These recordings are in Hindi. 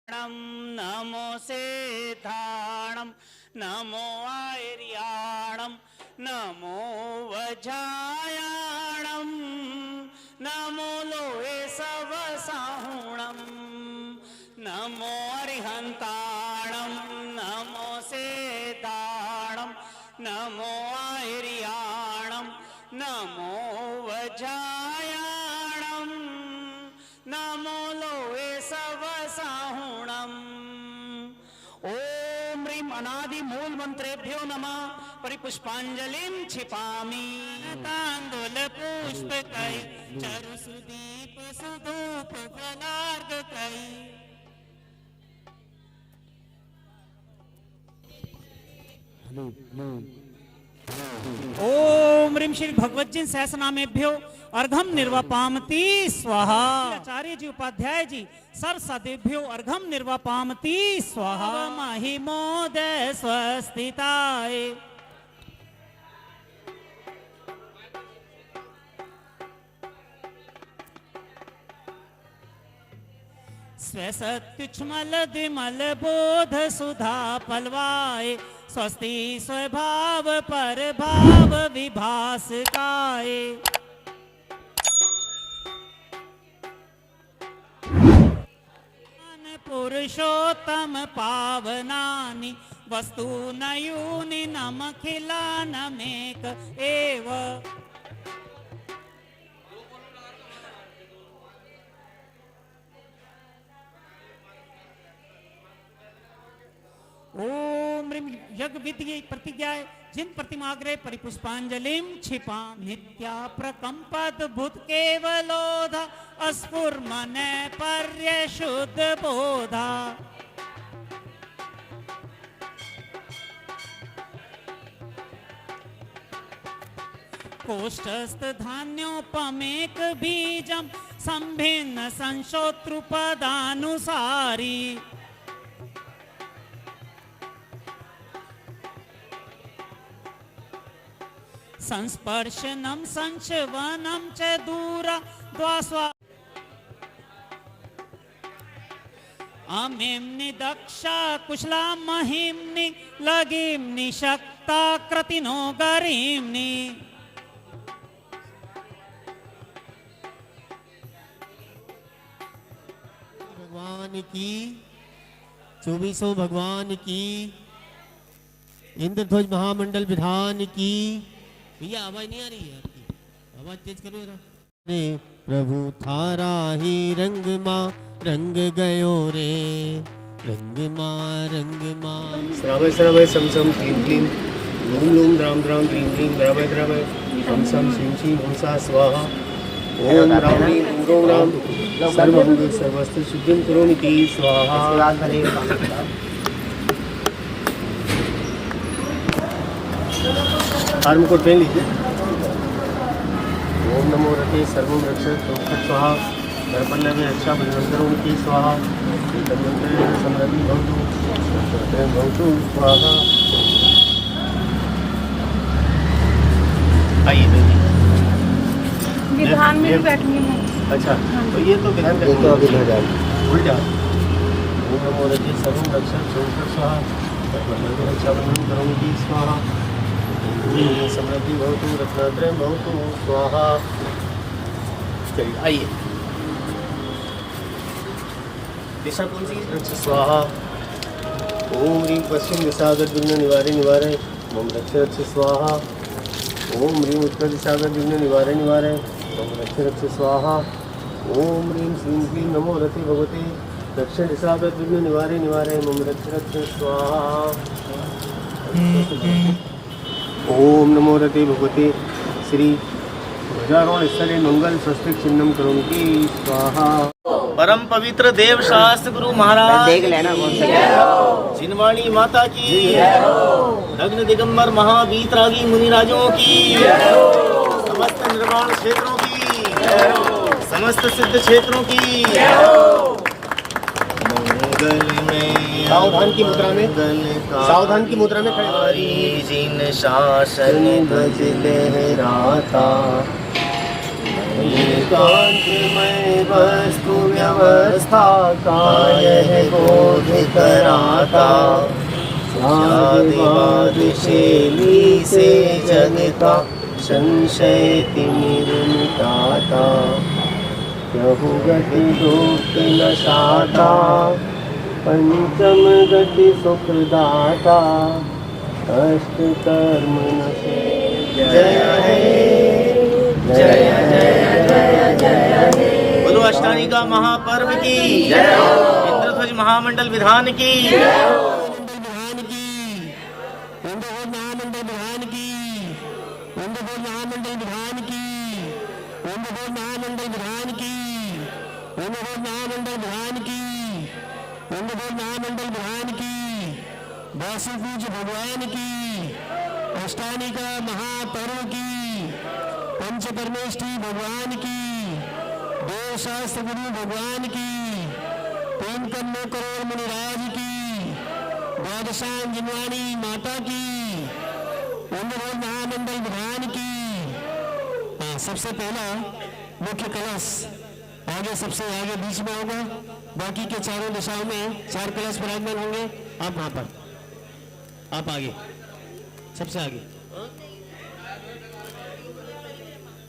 नमो सेधाणं नमो आर्याणं नमो वजायाणं नमो लोहे सवसाहुणं नमो अरिहन्ताणं नमो सेधाणं नमो आर्याणं नमो वजायाणं नमो लोहे सवसाहुणम्। ओम ह्रीं अनादि मूल मंत्रेभ्यो नमः। परिपुष्पांजलिं क्षिपामि। तांदूल पुष्प कई चरु सुदीप सुधूप फलार्घ कई। ओम ह्रीं श्री भगवत सहस्रनामेभ्यो अर्घम निर्वापामति स्वाहा। आचार्य जी उपाध्याय जी सर्वसदेभ्यो अर्घम निर्वापामति स्वाहा। महिमोदय स्वस्तिताय स्वसत्युष्मल विमल बोध सुधा पलवाय स्वस्ति स्वभाव पर भाव विभास काय। पुरुषोत्तम पावनानि वस्तु नयूनि नमखिलानमेक एव। ओम ह्रीं यज्ञ विधि प्रतिज्ञाय जिन प्रतिमाग्रे परिपुष्पांजलिं क्षिपा। नित्या प्रकंपद्भुत केवलोधा अस्फुर्मन पर्य शुद्ध बोधा। कोष्ठस्थ धान्योपमेक बीजम संभिन्न संशोत्रुपदानुसारी। संस्पर्शनम संशवनम च दूरा द्वास्वा। अमिम्नि दक्षा कुशला महिम्नि लगिम्नि शक्ता कृतिनो गरिम्नि। भगवान की 2400 भगवान की। इंद्रध्वज महामंडल विधान की। भैया आवाज नहीं आ रही है आपकी, आवाज तेज करो जरा। रे प्रभु थारा ही रंग माँ रंग गयो रे रंग माँ श्रावय श्रावय सम सम क्लीं क्लीं लूं लूं द्राम द्राम क्लीं क्लीं द्रावय द्रावय सम सम श्रीं श्रीं हंसा स्वाहा। ओम राम ह्रीं ॐ राम सर्वभूत सर्वस्तु शुद्धिं करोमि स्वाहा। आर्म को पहन लीजिए। ओम नमो रते सर्वं रक्षक स्वाहा। दर्पल्लवे रक्षा बलवंतरों की स्वाहा। समृद्धि भवतु स्वाहा। आइए विधान में बैठनी है। अच्छा तो ये तो विधान का तो अभी हो जाएगा उल्टा। ओम नमो रते सर्वं रक्षक स्वाहा। दर्पल्लवे रक्षा बलवंतरों की स्वाहा। समृद्धि भवतु रत्नात्रय भवतु स्वाहा। चलिए आइए। दिशा कौन सी रक्ष स्वाहा। ओम ह्रीं पश्चिम दिशागत विघ्न निवारे निवारे मम रक्ष स्वाहा। ओम ह्रीं उत्तर दिशागत विघ्न निवारे निवारे मम रक्ष स्वाहा। ओम ह्रीं श्रीं क्लीं नमो रते भगवते दक्षिण दिशागत विघ्न निवारे निवारे मम रक्ष स्वाहा। ओम नमो रते भगवते श्री ध्वजारोहण स्थले मंगल स्वस्तिक चिन्हम करोमि स्वाहा। परम पवित्र देव शास्त्र गुरु महाराज देख लेना जिनवाणी माता की। नग्न दिगंबर महावीतरागी मुनिराजों की। समस्त निर्वाण क्षेत्रों की। समस्त सिद्ध क्षेत्रों की। मंगल में सावधान की मुद्रा में सावधान की मुद्रा में खड़े। जिन शासन ध्वज लहराता एकांतमय वस्तु व्यवस्था काय है बोध कराता शादिवादिशेली से जगता संशय तिमिरमिटाता कहु गति दुख नशाता पंचम गति सुखदाता अष्ट कर्म नशे जय हे जय जय जय जय हे। बोलो अष्टानिका महापर्व की जय हो। इंद्रध्वज महामंडल विधान की जय हो। महामंडल विधान की महामंडल विधान की महामंडल विधान की महामंडल विधान की महामंडल विधान की वासुपूज भगवान की अष्टानिका महापर्व की पंच परमेष्ठी भगवान की देव शास्त्र गुरु भगवान की 3 करोड़ मुनिराज की द्वादशां जिनवाणी माता की महामंडल विधान की। सबसे पहला मुख्य कलश आगे, सबसे आगे बीच में होगा, बाकी के चारों दिशाओं में 4 कलश विराजमान होंगे। आप वहां पर, आप आगे, सबसे आगे,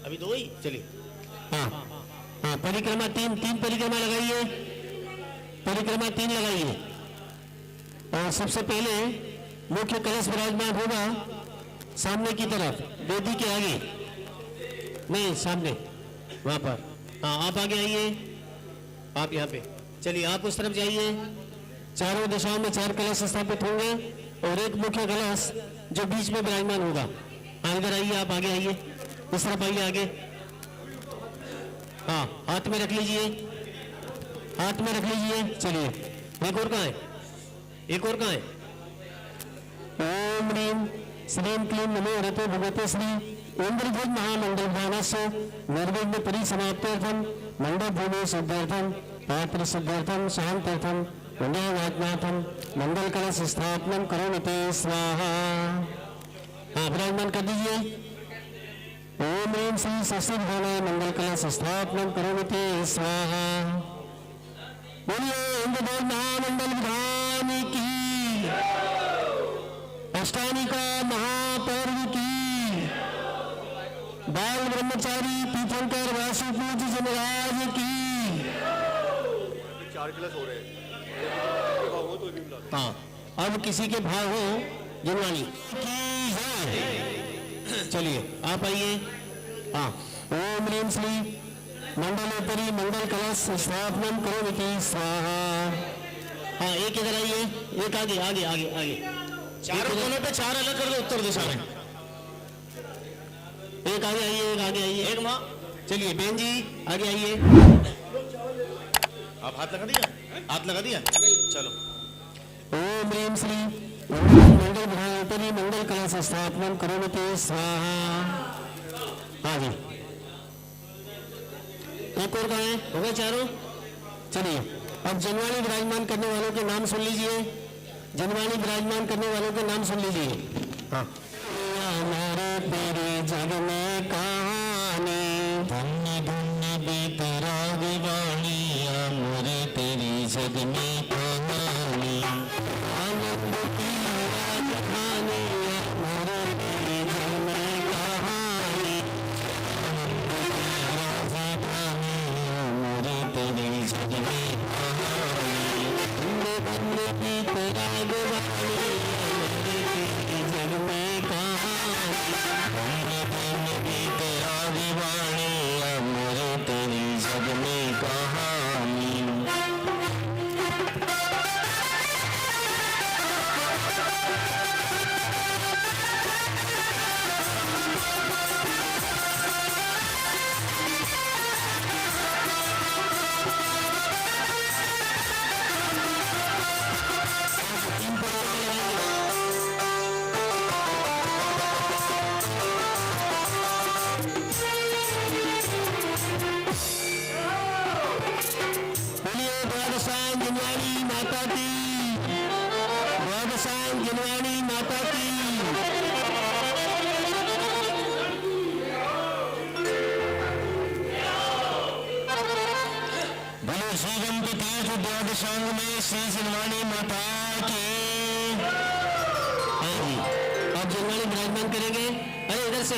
अभी 2 ही चलिए। हाँ हाँ, परिक्रमा 3 परिक्रमा लगाइए, परिक्रमा 3 लगाइए। और सबसे पहले मुख्य कलश विराजमान होगा सामने की तरफ, वेदी के आगे नहीं, सामने वहां पर। हाँ, आप आगे आइए, आप यहाँ पे चलिए, आप उस तरफ जाइए। चारों दिशाओं में 4 कलश स्थापित होंगे और एक मुख्य कलश जो बीच में विराजमान होगा। इधर आइए, आप आगे आइए, इस तरफ आइए आगे। हाँ, हाथ में रख लीजिए, हाथ में रख लीजिए। चलिए, एक और कहाँ है, एक और कहाँ है? ओम ह्रीम श्रीम क्लीं नमो हरते भगवते श्री इंद्रध्वज महामंडल ध्यानस्य निर्विघ्न परिसमाप्त्यर्थम मंडल भूमि सिद्धार्थम पात्र सिद्धार्थम शांत्यर्थम मंगलवात्मार्थम मंगल कलश स्थापनम करोमिति स्वाहा। विराजमान कर दीजिए। ओम ह्रीम श्री सस्यभानाय मंगल कलश स्थापनम करोमिति स्वाहा। बोलिए इंद्रध्वज महामंडल विधान की, अष्टानिका महापर्व की, बाल ब्रह्मचारी तीर्थंकर वासुपूज जनराज की। 4 कलश हो रहे हैं। हाँ, अब किसी के भाव हो जनवाणी चलिए, आप आइए। हाँ, ओम ह्रीम श्री मंडलोपरि मंगल कलश स्थापनम करोमिति स्वाहा। हाँ, एक इधर आइए, एक आगे आगे आगे आगे, चारों कोनों पे 4 अलग कर दो उत्तर दिशा में। एक आगे आइए, एक आगे आइए, एक माँ। चलिए बहन जी आगे आइए। आप हाथ लगा दिया, हाथ लगा दिया, चलो। ओम ह्रीम श्री मंगल विधानोपरि मंगल कलश स्थापनम करोमिति स्वाहा। हाँ जी, एक और कहाँ है, हो गए चारों। चलिए, अब जनवाणी विराजमान करने वालों के नाम सुन लीजिए। जनवाणी विराजमान करने वालों के नाम सुन लीजिए। हाँ, हमारे तेरे जग में कहानी धन्य धन्य बेतरा दिवाणी, मोरे तेरी जग में कहानी आनंद की राजधानी, मोरे तेरी जग में कहानी राजधानी, मोरे तेरी जग में कहानी धन्य धन्य बेतरा दिवाणी, मोरे तेरी जग में कहानी तेरा दीवानी, मोरे तेरी जग में कहानी। श्रेष्ठ द्वादशांग में श्री जनवाणी माता की। अब जनवाणी विराजमान करेंगे। अरे इधर से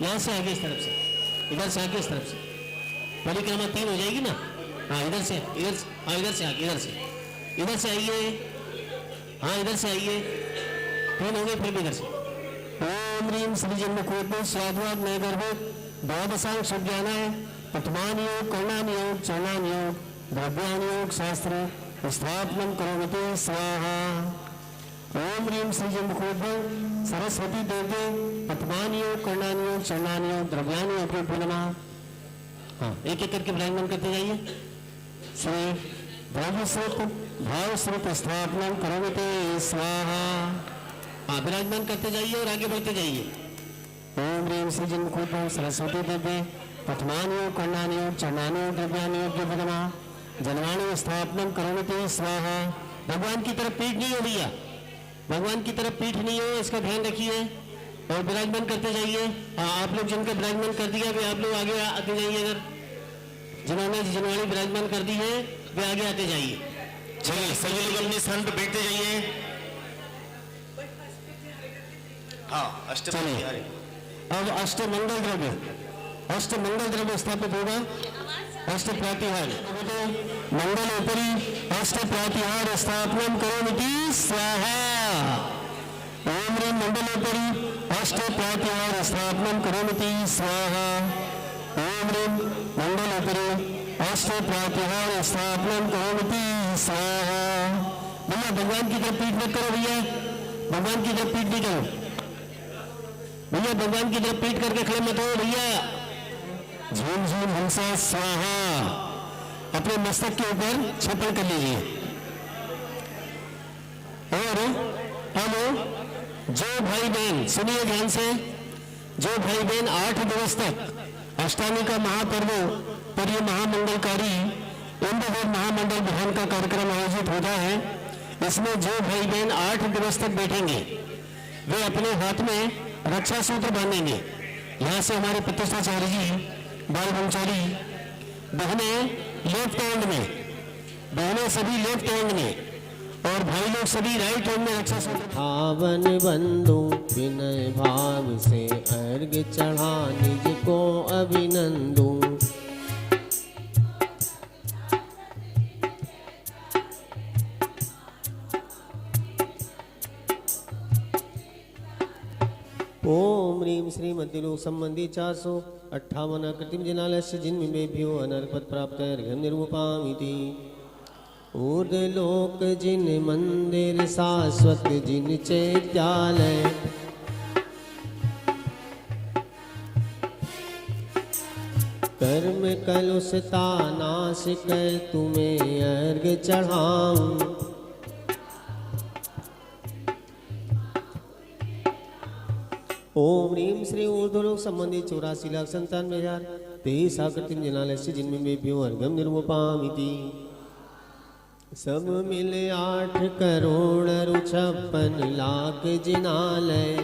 यहाँ से आगे इस तरफ से, इधर से आगे इस तरफ से, परिक्रमा 3 हो जाएगी ना। हाँ इधर से आगे, इधर से आइए। हाँ इधर से आइए, 3 होंगे फिर भी इधर से। ओम ह्रीम श्री जन्मकोटि स्वाद्वाद में गर्भित द्वादशांग सुज्ञानाय पठमान योग कर्णान योग चरणान योग द्रव्यान योग शास्त्र स्थापनम करोमि स्वाहा। ओम ह्रीम श्री जन्मकोटि सरस्वती देवी पठमान योग कर्णान योग चरणान योग द्रव्यान योग नमः। हाँ एक एक करके विराजमान करते जाइए। श्री द्रव्यस्रोत भाव स्रोत स्थापना करोमि स्वाहा। हाँ विराजमान करते जाइए और आगे बढ़ते जाइए। ओम ह्रीम श्री जन्मकोटि सरस्वती देवी पठमान योग कर्णान योग चरणान योग द्रव्यान योग नमः। जनवाणी स्थापना करोमि स्वाहा। भगवान की तरफ पीठ नहीं हो भैया, भगवान की तरफ पीठ नहीं हो, इसका ध्यान रखिए और विराजमान करते जाइए। हाँ आप लोग जिनका विराजमान कर दिया वे आप लोग आगे आते जाइए। अगर जिन्होंने जनवाणी विराजमान कर दी है वे आगे आते जाइए। चलिए सभी लोग अपने स्थान पर बैठते जाइए। हाँ चलिए अब अष्टमंगल द्रव्य स्थापित होगा। अष्ट प्रातिहार मंगल उपरी अष्ट प्रातिहार स्थापना करोमि स्वाहा। ओम ह्रीम मंडलोपरि अष्ट प्रातिहार स्थापना करोमि स्वाहा। ओम ह्रीम मंडलोपरि अष्ट प्रातिहार स्थापना करोमि स्वाहा। भैया भगवान की तरफ पीठ मत करो भैया, भगवान की तरफ पीठ नहीं करो भैया, भगवान की तरफ पीठ करके खड़े मत हो भैया। झूम झूम हंसा स्वाहा। अपने मस्तक के ऊपर छप्पड़ कर लीजिए। और अब जो भाई बहन सुनिए ध्यान से, जो भाई बहन 8 दिवस तक अष्टमी का महापर्व पर यह महामंगलकारी इंद्रदेव महामंडल विधान का कार्यक्रम आयोजित होता है, इसमें जो भाई बहन 8 दिवस तक बैठेंगे वे अपने हाथ में रक्षा सूत्र बांधेंगे। यहाँ से हमारे प्रतिष्ठाचार्य जी बाल ब्रह्मचारी बहनें लेफ्ट हैंड में, बहनें सभी लेफ्ट हैंड में और भाई लोग सभी राइट हैंड में रक्षा सूत्र। पावन बंधु विनय भाव से अर्घ चढ़ा निज को अभिनंदू। ओम ह्रीम श्री मध्यलोक संबंधी 458 कृत्रिम जनालस्य जिन्मेभ्यो अनर्पत प्राप्त अर्घ्यं निरूपामिति। ऊर्ध्वलोक जिन मंदिर शाश्वत जिन चैत्यालय, कर्म कलुषता नाश कर तुम्हें अर्घ चढ़ाऊं। ओम ह्रीम श्री ऊर्ध्वलोक संबंधी 84,97,023 कृत्रिम जनालस्य जिन्मेभ्यो अर्घ्यं निरूपामिति। सब मिले 8 करोड़ 56 लाख जिनालय,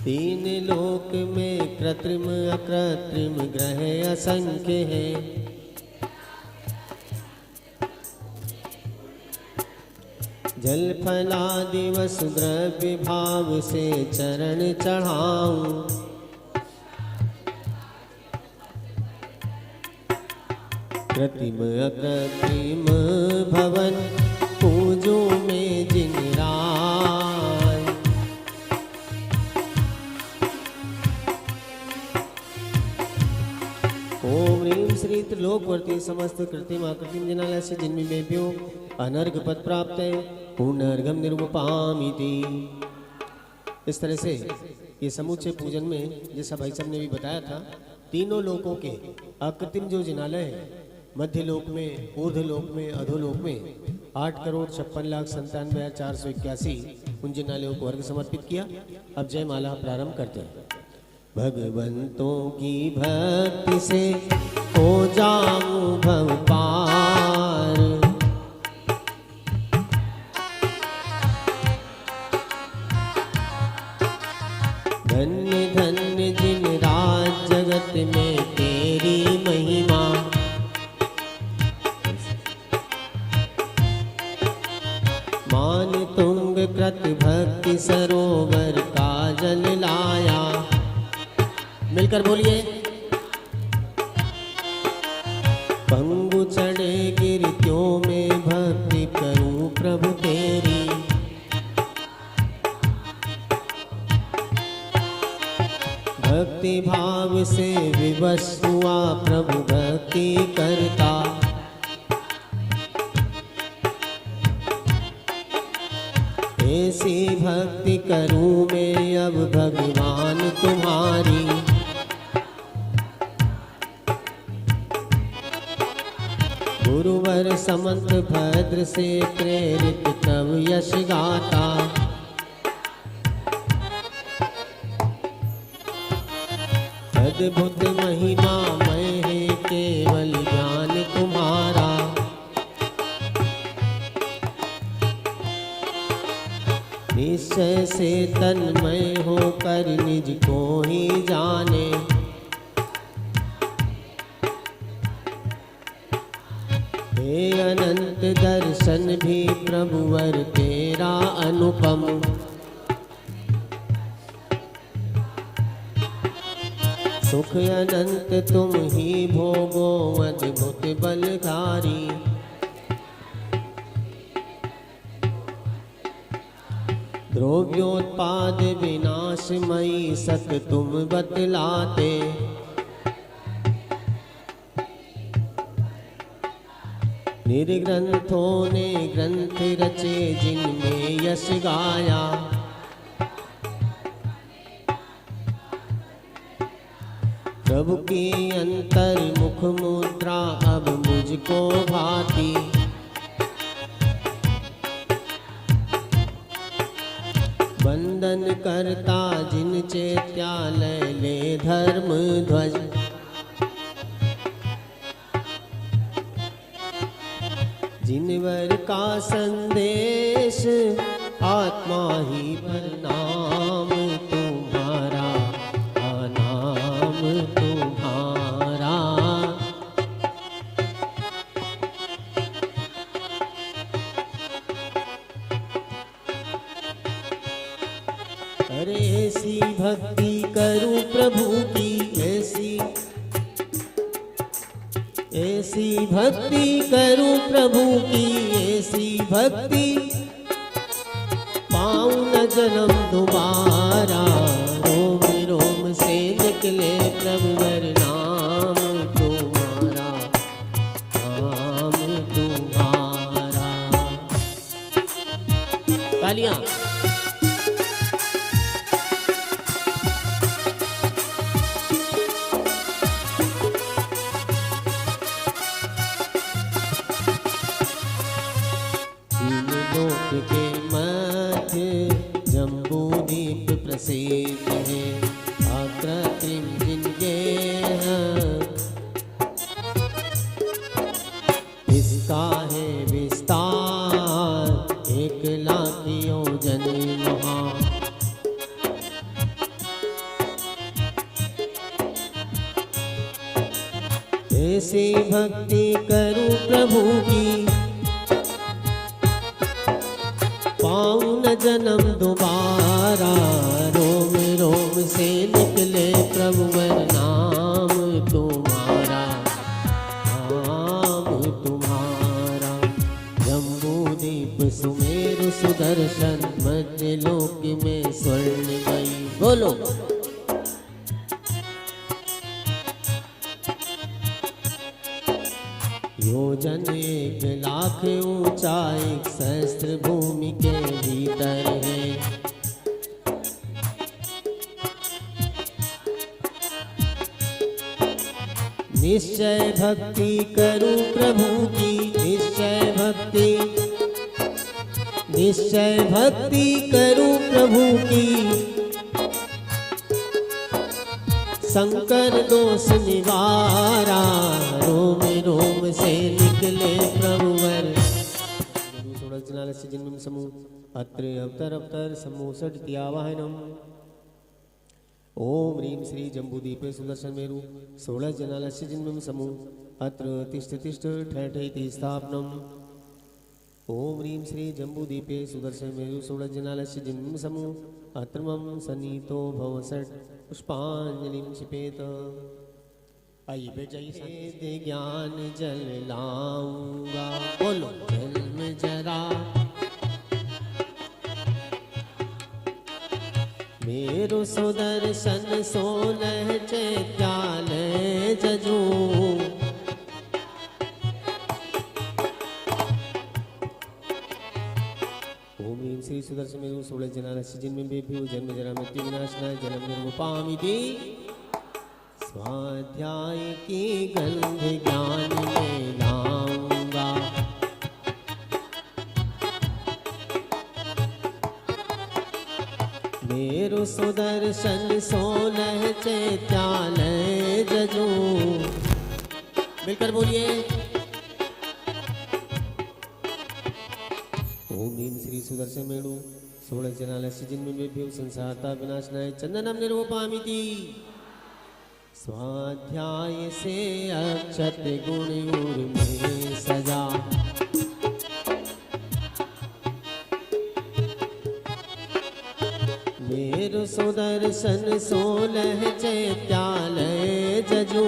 तीन लोक में कृत्रिम अकृत्रिम ग्रह असंख्य है। जल फलादि वसु द्रव्य भाव से चरण चढ़ाऊं। कृत्रिम अकृत्रिम भवन पूजो में जिन राय। ओम ह्रीम श्री त्रिलोकवर्ती समस्त कृत्रिम अकृत्रिम जनालस्य जिन्मेभ्यो अनर्घ पद प्राप्त है पुनर्घम निरूपामिति। इस तरह से ये समूचे पूजन में जैसा भाई साहब ने भी बताया था, तीनों लोकों के अकृत्रिम जो जिनालय है, मध्य लोक में, ऊर्ध्व लोक में, अधोलोक में 8,56,97,481 उन जिनालयों को अर्घ समर्पित किया। अब जयमाला प्रारंभ करते हैं। भगवंतों की भक्ति से हो जाऊं भव पार, धन्य धन्य जिन क्षेत्र में तेरी महिमा। मान तुंग कृत भक्ति सरोवर का जल लाया। मिलकर बोलिए। पंगु चढ़े गिरत्यों में भक्ति करूं प्रभु तेरी। भक्ति भाव से विवश हुआ प्रभु भक्ति करता। ऐसी भक्ति करूं मैं अब भगवान तुम्हारी। गुरुवर समंत भद्र से प्रेरित तब यश गाता। अद्भुत महिमा मैं है केवल ज्ञान तुम्हारा। निश्चय से तन्मय होकर निज को ही जाने। हे अनंत दर्शन भी प्रभुवर तेरा अनुपम। सुख अनंत तुम ही भोगो अद्भुत बलधारी। द्रव्योत्पाद विनाशमयी सत तुम बतलाते। निर्ग्रंथों ने ग्रंथ रचे जिनमें यश गाया। प्रभु की अंतर मुख मुद्रा अब मुझको भाती। बंधन करता जिन चैत्यालय ले धर्म ध्वज। जिनवर का संदेश आत्मा ही प्रणाम तुम्हारा। नाम तुम्हारा। अरे ऐसी भक्ति करूं प्रभु की। ऐसी भक्ति करूं प्रभु की। ऐसी भक्ति पाऊं न जन्म दोबारा। रोम रोम से निकले प्रभुवर नाम तुम्हारा। नाम तुम्हारा। तालियां। के मध्य जम्बूदीप प्रसिद्ध है। आकृतिम जिनके इसका है विस्तार 1,00,000 योजन महा। ऐसी भक्ति करूं प्रभु की। पाऊं न जन्म दोबारा। रोम रोम से निकले प्रभुवर नाम तुम्हारा। नाम तुम्हारा। जम्बूदीप सुमेरु सुदर्शन मध्य लोक में स्वर्णमयी। बोलो। योजन 1,00,000 ऊंचा 1 सहस्त्र भूमि के भीतर है। निश्चय भक्ति करूं प्रभु की। निश्चय भक्ति करूं प्रभु की। शंकर दोष निवारा। रोम रोम से निकले प्रभुवर। जन्म समूह अत्र अवतर समूह षट् आवाहनम। ओम ह्रीं श्री जम्बूदीपे सुदर्शन मेरु 16 जनालस्य जिन्मं समूह अत्र तिष्ठ तिष्ठ ठठैति स्थापनम्। ओम ह्रीं श्री जम्बूदीपे सुदर्शन मेरु 16 जनालस्य जिन्मं समूह अत्र मम सन्नीतो भव षट् पुष्पांजलिं क्षिपेत। आइए बैठ जाइए। दे ज्ञान जल लाऊंगा, बोलो जन्म जरा मेरो सुदर्शन 16 चैत्यालय जजू। ओम ह्रीं श्री सुदर्शन मेरु 16 जनालस्य जिन्मं बेभ्यो जन्म जरा मृत्यु विनाशनाय जलम निर्वपामिति। स्वाध्याय की गंध ज्ञान में लाऊंगा, मेरो सुदर्शन 16 चैत्यालय जजू। मिलकर बोलिए। ओम ह्रीं श्री सुदर्शन मेरु 16 जनालस्य जिन्मं बेभ्यो संसारता विनाशनाय चंदनम निर्वपामिति। स्वाध्याय से अक्षत गुण उर में सजा, मेरो सुदर्शन 16 चैत्यालय जजू।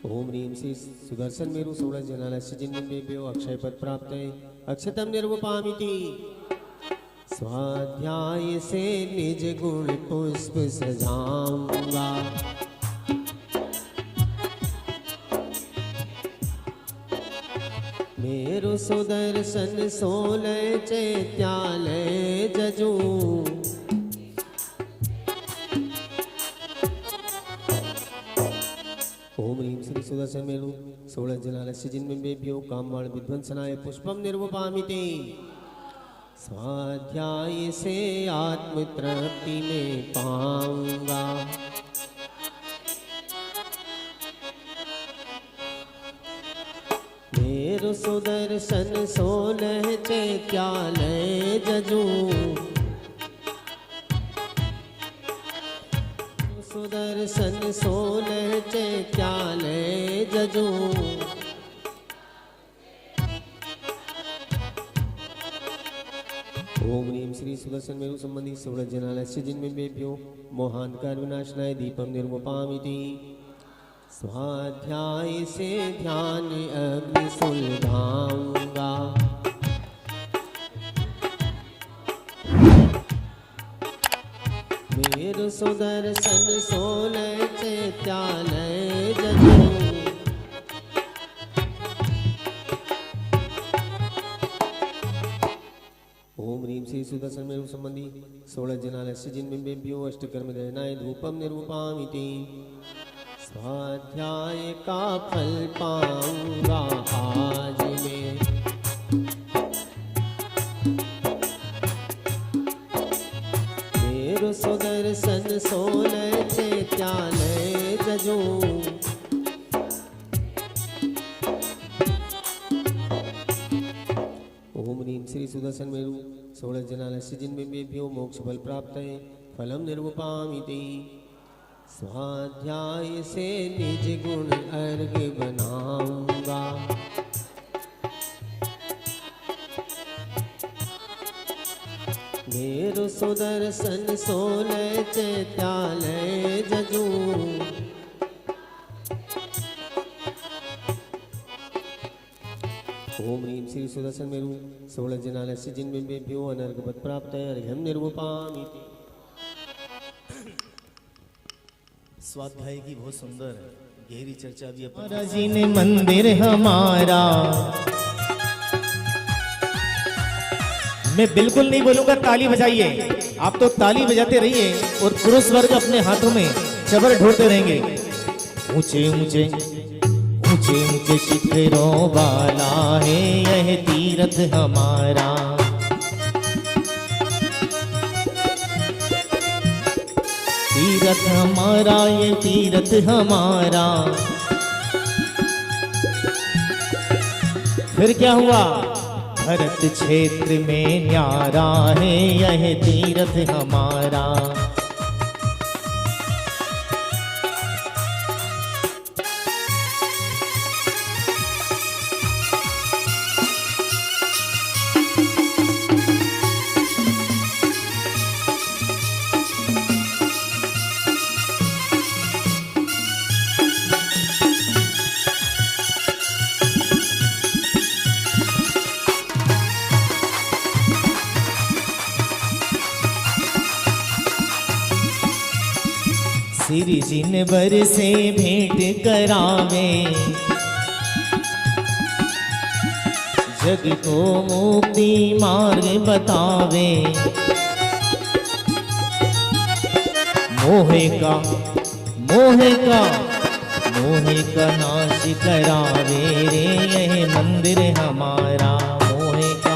ओम ह्रीं श्री सुदर्शन मेरु 16 जनालस्य जिन्मं बेभ्यो अक्षय पद प्राप्त है अक्षतम निर्वपामिति। स्वाध्याय से निज गुण पुष्प सजाऊंगा, मेरो सुदर्शन 16 चैत्यालय जजू। ओम ह्रीं श्री सुदर्शन मेरु 16 जनालस्य जिन्मं बेभ्यो कामबाण विध्वंसनाय पुष्पम निर्वपामिति। स्वाध्याय से आत्म तृप्ति में पाऊंगा, मेरो सुदर्शन 16 चैत्यालय जजू। सुदर्शन 16 चैत्यालय जजू। ओम ह्रीं श्री सुदर्शन मेरु संबंधी 16 जनालस्य जिन्मं बेभ्यो मोहांधकार विनाशनाय दीपम निर्वपामिति। स्वाध्याय से ध्यान अग्नि सुलगाऊंगा, मेरो सुदर्शन 16 चैत्यालय जजू। ओम ह्रीं श्री सुदर्शन मेरु संबंधी 16 जनालस्य जिन्मं बेभ्यो अष्टकर्म दहनाय धूपम निर्वपामिति। स्वाध्याय का फल पाऊंगा आज मैं, मेरो सुदर्शन 16 चैत्यालय जजू। ओम ह्रीं श्री सुदर्शन मेरु 16 जनालस्य जिन्मं बेभ्यो मोक्ष फल प्राप्त है फलम निर्वपामिति। स्वाध्याय से निज गुण अर्घ बनाऊंगा, मेरो सुदर्शन 16 चैत्यालय जजू। ओम ह्रीं श्री सुदर्शन मेरु 16 जनालस्य जिन्मं बेभ्यो अनर्घपद प्राप्त है अर्घ्यम निर्वपामिति। स्वाध्याय की बहुत सुंदर गहरी चर्चा भी महाराज जी ने मंदिर हमारा, मैं बिल्कुल नहीं बोलूंगा ताली बजाइए, आप तो ताली बजाते रहिए और पुरुष वर्ग अपने हाथों में चबर ढोते रहेंगे। ऊंचे ऊंचे ऊंचे ऊंचे शिखरों वाला है यह तीर्थ हमारा, तीर्थ हमारा ये तीर्थ हमारा। फिर क्या हुआ? भरत क्षेत्र में न्यारा है यह तीर्थ हमारा। सिर जिन बर से भेंट करावे, जग को मुक्ति मार्ग बतावे। मोहे का नाश करावे रे यह मंदिर हमारा। मोहे का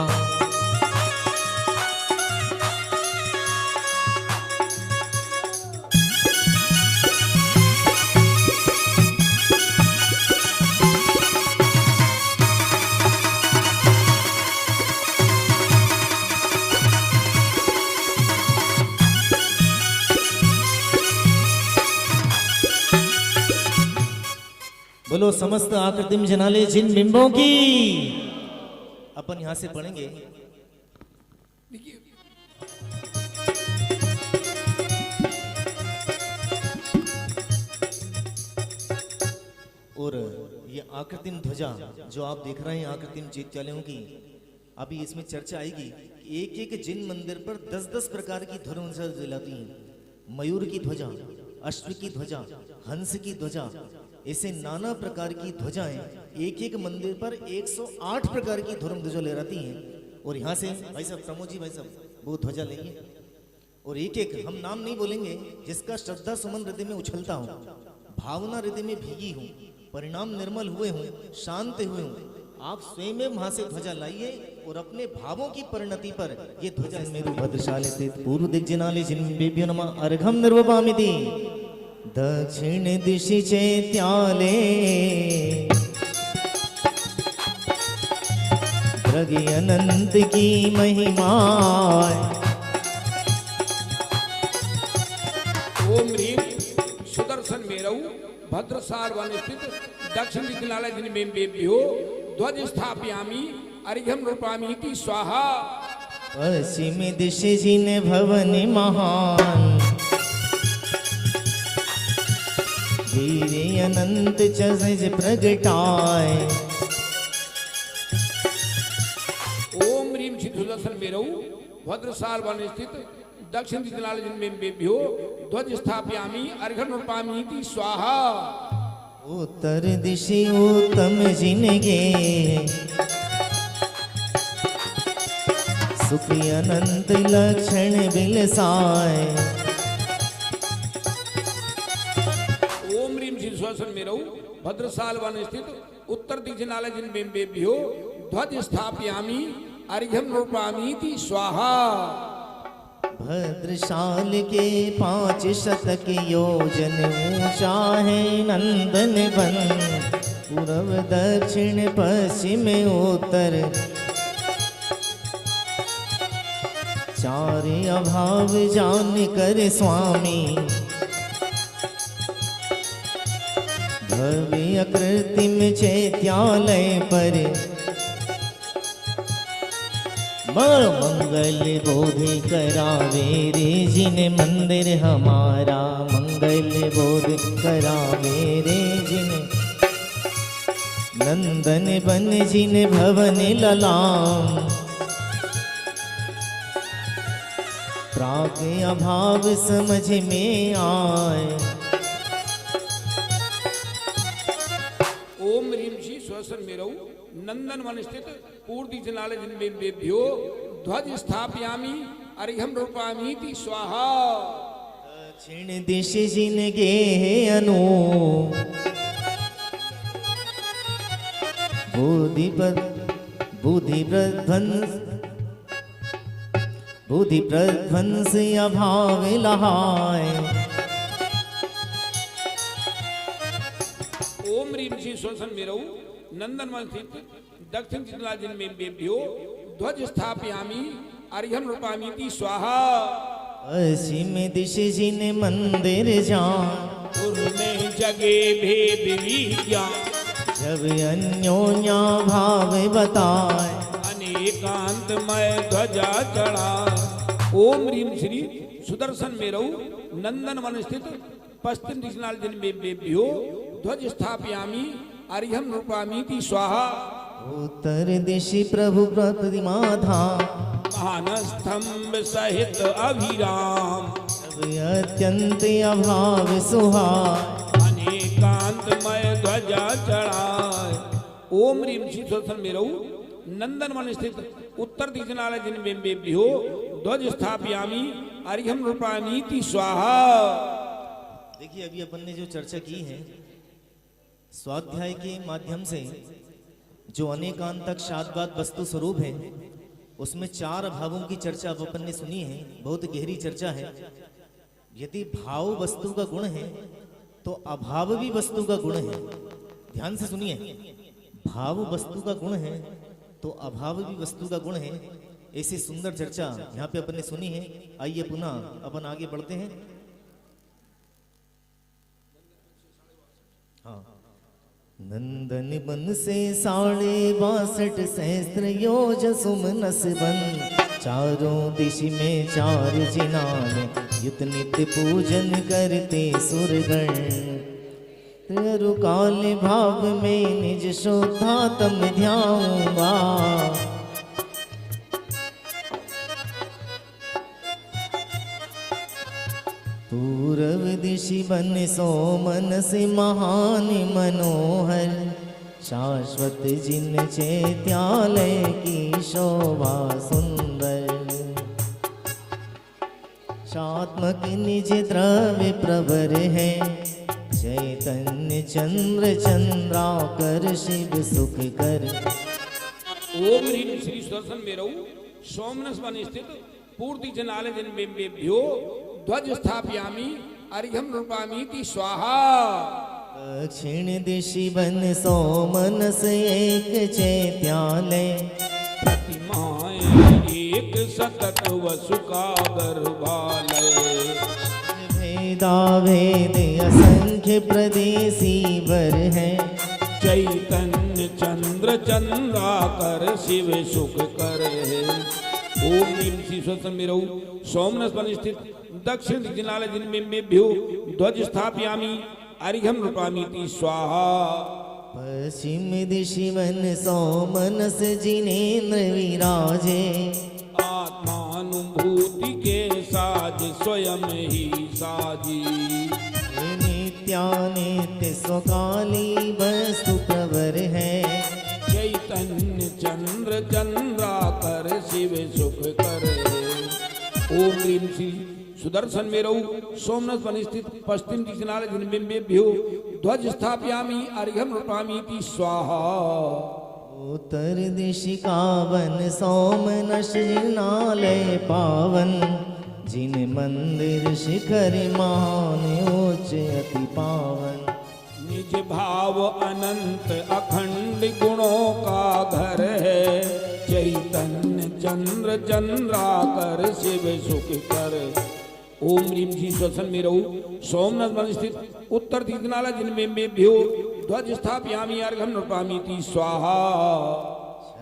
बोलो समस्त आकृतिम जनाले जिन बिंबों की। अपन यहां से पढ़ेंगे। और ये आकृतिम ध्वजा जो आप देख रहे हैं आकृतिम चैत्यालयों की, अभी इसमें चर्चा आएगी। एक एक जिन मंदिर पर 10-10 प्रकार की ध्वजा जलाती हैं। मयूर की ध्वजा, अश्व की ध्वजा, हंस की ध्वजा, ऐसे नाना प्रकार की ध्वजाएं एक एक मंदिर पर 108 प्रकार की धर्म ध्वजा लहराती हैं। और यहाँ से भाई साहब प्रमोद जी, भाई साहब वो ध्वजा लेंगे और एक एक हम नाम नहीं बोलेंगे, जिसका श्रद्धा सुमन हृदय में उछलता हो, भावना हृदय में भीगी हो, परिणाम निर्मल हुए हों, शांत हुए हों, आप स्वयं वहां से ध्वजा लाइए और अपने भावों की परिणति पर ये ध्वजा मेरु भद्रशाली स्थित पूर्व दिग्जनाले जिन्भ्यो नमः अर्घम निर्वपामिति। दक्षिण दिशि चैत्याले प्रज्ञ अनंत की महिमा। ओम ह्रीं सुदर्शन मेरौ भद्रसार वन स्थित दक्षिण दिग्नालय जिन्भ्यो ध्वज स्थापयामि अर्घ्यं रूपामि इति स्वाहा। पश्चिम दिशि जिन भवन महान वीर अनंत चज प्रगटाए। ओम ह्रीं सुदर्शन मेरौ भद्रसार वन स्थित दक्षिण दिग्नालय जिन्भ्यो ध्वज स्थापयामि अर्घ्यं रूपामि इति स्वाहा। उत्तर दिशि उत्तम जिनगे सुखी अनंत लक्षण बिलसाए। ओम ह्रीं सुदर्शन मेरौ भद्रसाल वन स्थित उत्तर दिग्नालय जिन्भ्यो ध्वज स्थापयामि अर्घ्यं रूपामि इति स्वाहा। भद्रशाल के 5 शतक योजन ऊंचा है नंदन वन। पूर्व दक्षिण पश्चिम उत्तर चार अभाव जान कर स्वामी। भव्य कृत्रिम चैत्यालय पर मंगल बोधि करावे रे जिन मंदिर हमारा। मंगल बोधि करावे रे जिन नंदन बन जिन भवन ललाम। प्राग अभाव समझ में आए। ओम ह्रीं सुदर्शन मेरौ नंदन वन स्थित पूर्व दिग्नालय जिन्भ्यो ध्वज स्थापयामि अर्घ्यं रूपामि इति स्वाहा। दक्षिण दिश जिनगे अनु बुद्धि प्रध्वंस अभाव लहाय। ओम ह्रीं सुदर्शन मेरौ नंदन वन स्थित दक्षिण दिग्नालय जिन्भ्यो ध्वज स्थापयामी अर्घ्यम नृपामीति स्वाहा। पश्चिम दिश जिन मंदिर जान में जगे भेद विज्ञान जब अन्योन्या भाव बताए अनेकांतमय ध्वजा चढ़ा। ओम ह्रीम श्री सुदर्शन में रहु नंदन वन स्थित पश्चिम दिशनाल जिन बेभ्यो ध्वज स्थापयामी अर्घ्यम नृपामीति स्वाहा। उत्तर दिशि प्रभु प्रतिमा धाम महानस्तंभ सहित अभिराम अत्यंत अभाव सुहाय अनेकांतमय ध्वजा चढ़ाए। ओम ह्रीम श्री सुदर्शन में रहु नंदन वन स्थित उत्तर दिशनालय जिन बेभ्यो ध्वज स्थापयामी अर्घ्यम नृपामीति स्वाहा। देखिए अभी अपन ने जो चर्चा की है स्वाध्याय के माध्यम से जो अनेकांतक शाद्वाद वस्तु स्वरूप है उसमें 4 भावों की चर्चा अब अपन ने सुनी है। बहुत गहरी चर्चा है। यदि भाव वस्तु का गुण है तो अभाव भी वस्तु का गुण है। ध्यान से सुनिए, भाव वस्तु का गुण है तो अभाव भी वस्तु का गुण है। ऐसी सुंदर चर्चा यहाँ पे अपन ने सुनी है। आइए पुनः अपन आगे बढ़ते हैं। हाँ, नंदन बन से 62 सहस्त्र योज सुमनस बन चारों दिश में 4 जिनाने युत नित्य पूजन करते सुरगण काल भाव में निज शोधा तम ध्याऊंगा। पूर्व दिशि बन सो मन से महान मनोहर शाश्वत जिन चैत्यालय की शोभा सुंदर शात्मक निज द्रव्य प्रवर है चैतन्य चंद्र चंद्राकर शिव सुख कर। ओम ह्रीम श्री सुदर्शन में रहु सोमनस वन स्थित पूर्ति जनालय जिन बेभ्यो ध्वज स्थापयामी अर्घ्यम नृपामीति स्वाहा। दक्षिण दिशि बन सो मनस एक चैत्यालय प्रतिमाएं एक सतत वसुका गर्भालय भेदा भेद असंख्य प्रदेशी वर है चैतन्य चंद्र चंद्राकर शिव सुख कर। ओम ह्रीम श्री सुदर्शन में रहु सोमनस वन स्थित दक्षिण दिशनालय जिन बेभ्यो ध्वज स्थापयामी अर्घ्यम नृपामीति स्वाहा। पश्चिम दिशि वन सो मनस जिनेन्द्र विराजे आत्मानुभूति के साज स्वयं ही साजी नित्यानित्य स्वकाली वस्तु प्रवर है चैतन्य चंद्र चंद्राकर शिव सुख कर। ओम ह्रीम श्री सुदर्शन में रहु सोमनस वन स्थित पश्चिम दिशनालय जिन बेभ्यो ध्वज स्थापयामी अर्घ्यम नृपामीति स्वाहा। उत्तर दिशि का वन सोमनस जिनालय पावन जिन मंदिर शिखर महान उच्च अति पावन निज भाव अनंत अखंड गुणों का घर है चैतन्य चंद्र चंद्राकर शिव सुख कर। ओम ह्रीम श्री सुदर्शन में रहु सोमनस वन स्थित उत्तर दिशनालय जिन बेभ्यो ध्वज स्थापयामी अर्घ्यम नृपामीति स्वाहा।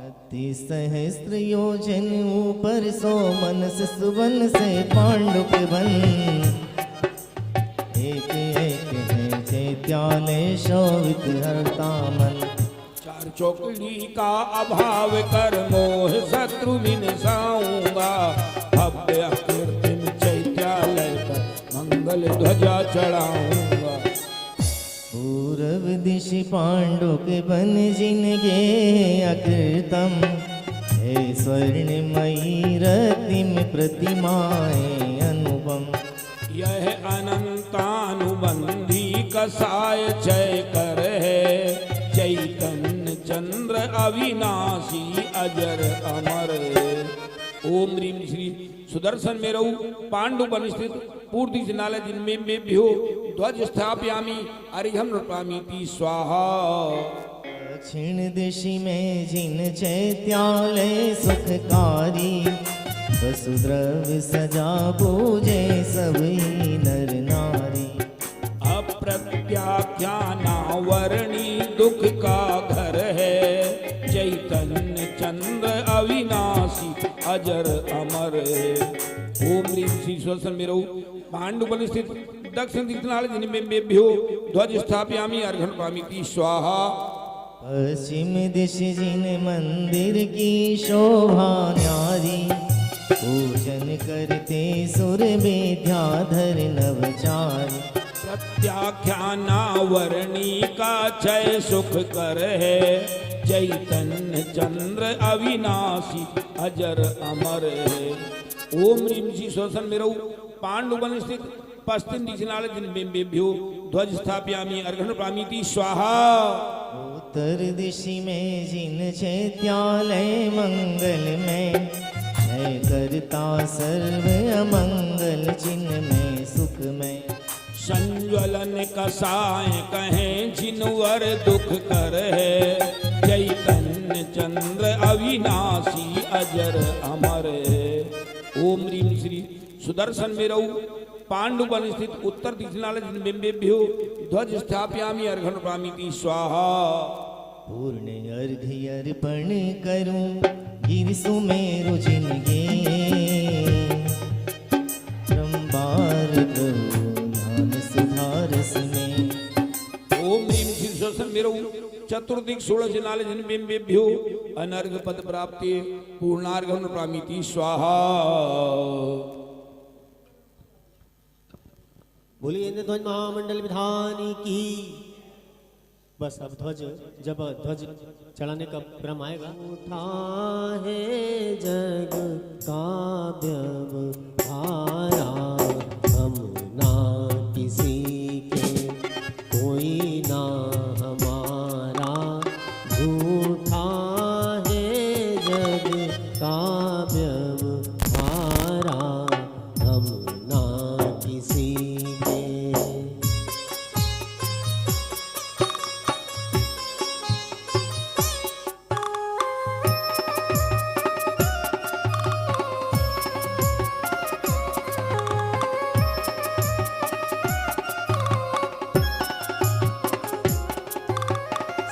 36 सहस्त्र योजन ऊपर सो मनस सुवन से पांडुप बन एक एक है चैत्यालय शोभित हरता मन 4 चौकड़ी का अभाव कर मोह शत्रु विनसाऊंगा भव्य कीर्तिम चैत्यालय पर मंगल ध्वजा चढ़ाऊंगा। पूर्व दिशि पांडुक बन जिनगे अकृतम हे स्वर्णमयी रतिम प्रतिमाएं अनुपम यह अनंतानुबंधी कसाय जय कर है चैतन्य चंद्र अविनाशी अजर अमर। ओम ह्रीम श्री सुदर्शन में रहु पांडुवन स्थित पूर्ति जिनालय जिन बेभ्यो ध्वज स्थापयामी अर्घ्यम नृपामीति स्वाहा। दक्षिण दिशि में जिन चैत्यालय सुखकारी, वसुद्रव्य सजा पूजे सभी नर नारी। अप्रत्याख्यानावरणी दुख का घर है, चैतन्य चंद्र अविनाशी अजर अमर है। ओम ह्रीं श्री स्वसन मेरो पांडुबल स्थित दक्षिण दिक्नाल जिनमेभ्यो ध्वज स्थापयामि अर्घन पामिति स्वाहा। पश्चिम दिश जिन मंदिर की शोभा न्यारी, पूजन करते सुर विद्याधर नवचारी। प्रत्याख्यानावरणी का क्षय सुख कर है, चैतन्य चंद्र अविनाशी अजर अमर है। ओम ह्रीं श्री स्वसन मेरो पांडुबल स्थित पश्चिम दिशनाल जिनमेभ्यो ध्वज स्थापयामि अर्घन पामिति स्वाहा। उत्तर दिशि में जिन चैत्यालय मंगल में, है करता सर्व अमंगल चिन्ह में सुख में। संज्वलन कसाय कहें जिनवर दुख कर है, चैतन्य चंद्र अविनाशी अजर अमर है। ओम ह्रीं श्री सुदर्शन मेरो पांडुबल स्थित उत्तर दिशनाल जिनमेभ्यो ध्वज स्थापयामि अर्घन पामिति स्वाहा। पूर्ण अर्घ्य अर्पण करूं गिर सुमेरु जिनगे, क्रमवार प्रभु ज्ञान सुधारस में। ओम ह्रीं श्री स्वसन मेरो चतुर्दिक षोडश नाल जिनमेभ्यो अनर्घ पद प्राप्ति पूर्णार्घन प्रामिति स्वाहा। बोलिए इंद्र ध्वज महामंडल विधान की। बस अब ध्वज, जब ध्वज चढ़ाने का क्रम आएगा, उठा है जग का व्यवहारा, हम ना किसी के कोई ना हमारा, झूठा है जग का व्यवहारा, हम ना किसी के।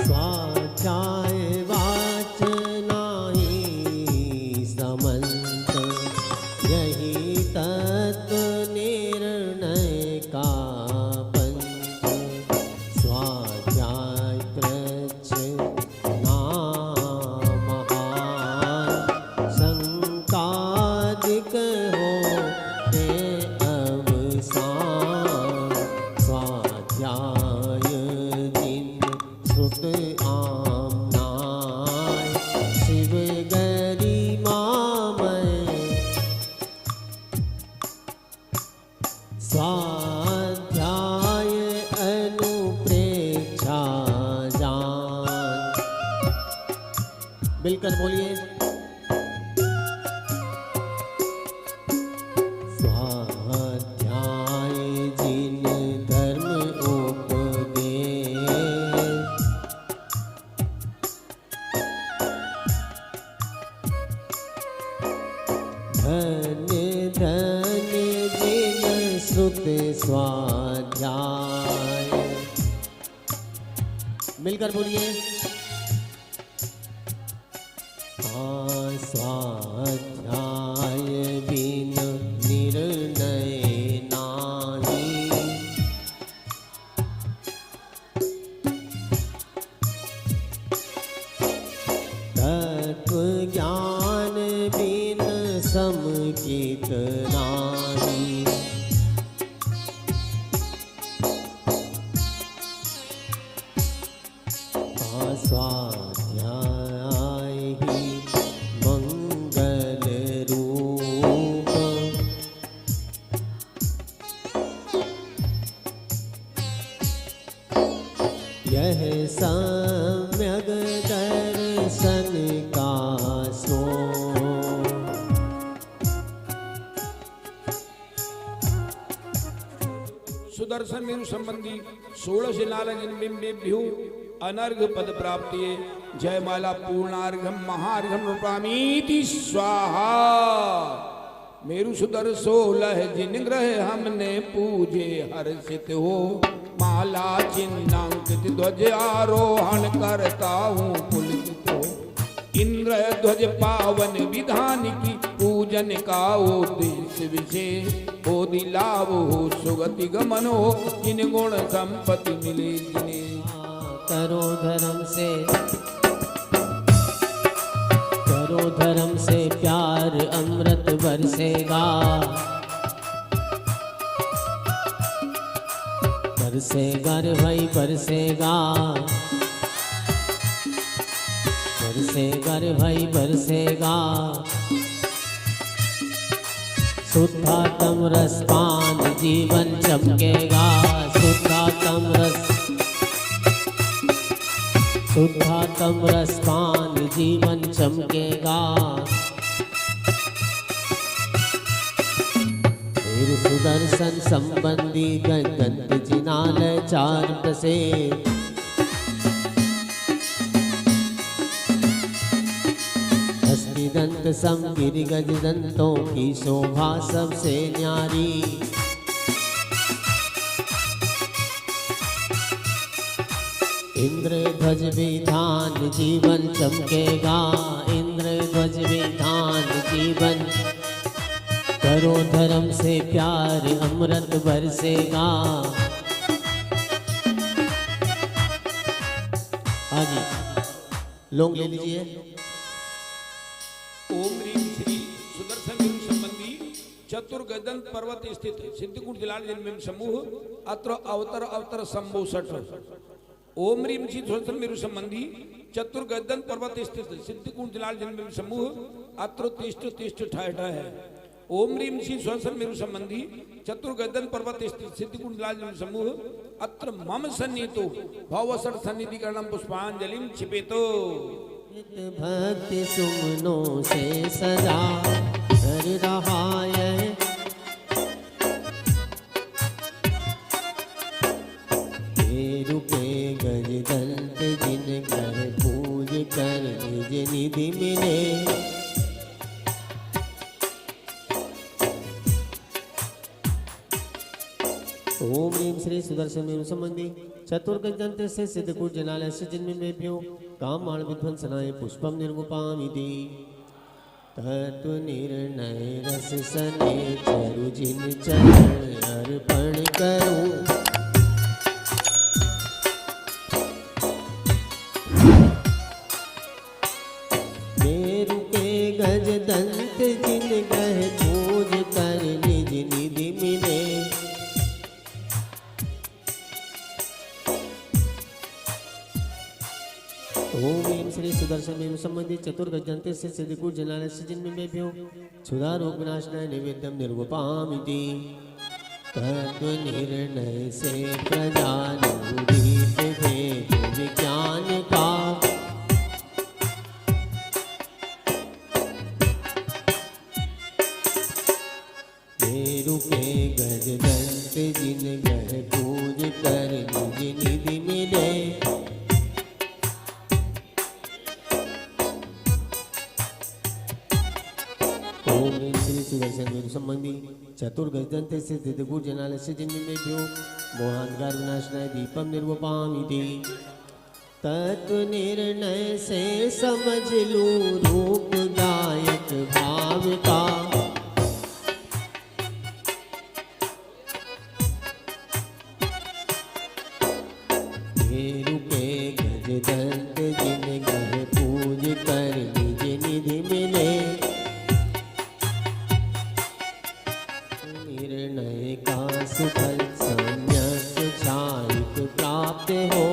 स्वाध्याय वाचना ही समंत, यही तत्व निर्णय का पंथ। स्वाध्याय कृच्छ नाम महान, शंकादिक हो के अवसान। स्वाध्याय जिन श्रुत आमनाय, शिव गरिमामय। स्वाध्याय अनुप्रेक्षा जान। मिलकर बोलिए, स्वाध्याय जिन धर्म उपदेश, धन्य धन्य जिन श्रुत स्वाध्याय। मिलकर बोलिए, स्वाध्याय बिन निर्णय नाही, तत्व ज्ञान बिन समकित नाही। स्वाध्याय ही मंगल रूप, यह सम्यक दर्शन का स्रोत। सुदर्शन मेरु संबंधी 16 नाल जिनमेभ्यो अनर्घ पद प्राप्ति जयमाला पूर्णार्घम महार्घम रूपामीति स्वाहा। मेरु सुदर 16 जिन ग्रह हमने पूजे हर्षित हो, माला चिन्हांकित ध्वज आरोहण करता हूँ पुलकित हो। इंद्र ध्वज पावन विधान की पूजन का उद्देश्य विशेष हो, दिलाव हो सुगति गमन हो, जिन गुण संपत्ति मिले जिन्हें। करो धर्म से प्यार अमृत बरसेगा, बरसेगा रे भाई बरसेगा, बरसेगा रे भाई बरसेगा। शुद्धात्म रस पान जीवन चमकेगा, शुद्धात्म रस पान जीवन चमकेगा। फिर सुदर्शन संबंधी गंध जिनाल चार से, दंत समगिर गज दंतों की शोभा सबसे न्यारी। इंद्र ध्वज विधान जीवन चमकेगा, इंद्र ध्वज विधान जीवन। करो धर्म से प्यार अमृत बरसेगा। हाँ जी, लोग ले लीजिए। ओम ह्रीं श्री सुदर्शन वीर संबंधी चतुर्गदंत पर्वत स्थित सिद्धिकूट जिलाल जन्म समूह अत्र अवतर शंभु सठ। ओम ह्रीं श्री सुदर्शन वीर संबंधी चतुर्गदंत पर्वत स्थित सिद्धिकूट जिलाल जन्म समूह अत्र तिष्ठ ठाठ है। ओम ह्रीं श्री सुदर्शन वीर संबंधी चतुर्गदंत पर्वत स्थित सिद्धिकूट जिलाल जन्म समूह अत्र मम सन्निहितो भवसठ सन्निधिकरणम पुष्पांजलिम क्षिपेतो। भक्ति सुमनों से सजा कर रहा है, मेरु के गज दंत जिन कर पूज कर निज निधि मिले। ओम ह्रीं श्री सुदर्शन वीर संबंधी चतुर्गदंत से सिद्धकूट जनालय से जिनमें में भ्यो कामाण विध्वंसनाय पुष्पम निर्गुपामिति। तत्व निर्णय रस सने चरु जिन चरण अर्पण करूं। मेरु के गज दंत जिन गह पूज कर निज निधि मिले। ओम ह्रीं श्री सुदर्शन वीर संबंधी चतुर्गदंत से सिद्धकूट जनालय से जिनमें में भ्यो क्षुधा रोग विनाशनाय नैवेद्यम निर्गुपामिति। तत्व निर्णय से प्रजानुदीप भेद विज्ञान का। मेरु के गज दंत जिन गह पूज कर निज निधि मिले। ओम ह्रीं श्री सुदर्शन वीर संबंधी चतुर्गदंत से सिद्धकूट जनालय से जिनमें में भ्यो मोहांधकार विनाशनाय दीपम निर्वपामिति। तत्व निर्णय से समझ लूं रूप गायक भाव का। मेरु के गज दंत जिन गह पूज कर निज निधि मिले। निर्णय का सुफल सम्यक छायित प्राप्त हो।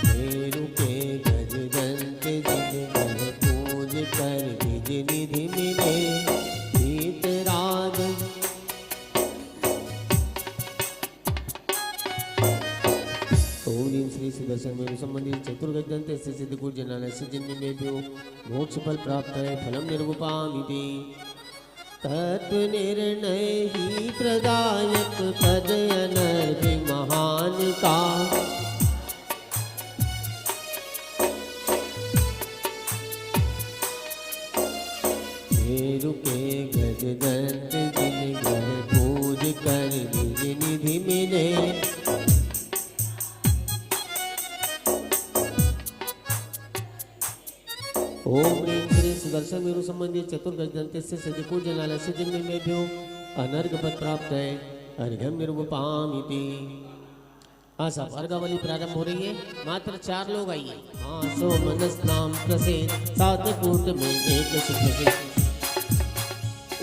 मेरु के गज दंत जिन गह पूज कर निज निधि मिले। वीतराग ओम ह्रीं श्री सुदर्शन वीर संबंधी चतुर्गदंत से सिद्धकूट जनालय से जिनमें में भ्यो मोक्ष फल प्राप्त है फलम निर्गुपामिति। तत्व निर्णय ही प्रदायक पद अनर्घ महान का। मेरु के गज दंत जिन ग्रह पूज कर निज निधि मिले। ओम ह्रीं श्री सुदर्शन मेरु संबंधी चतुर्गज दंत से सिद्धिकूट जनालय से जिन में भ्यो अनर्घ पद प्राप्त है अर्घ्यम निर्वपामिति। हाँ साहब अर्घावली प्रारंभ हो रही है, मात्र 4 लोग आइए। हाँ सो मनस नाम प्रसिद्ध सात कूट में एक सुप्रसिद्ध।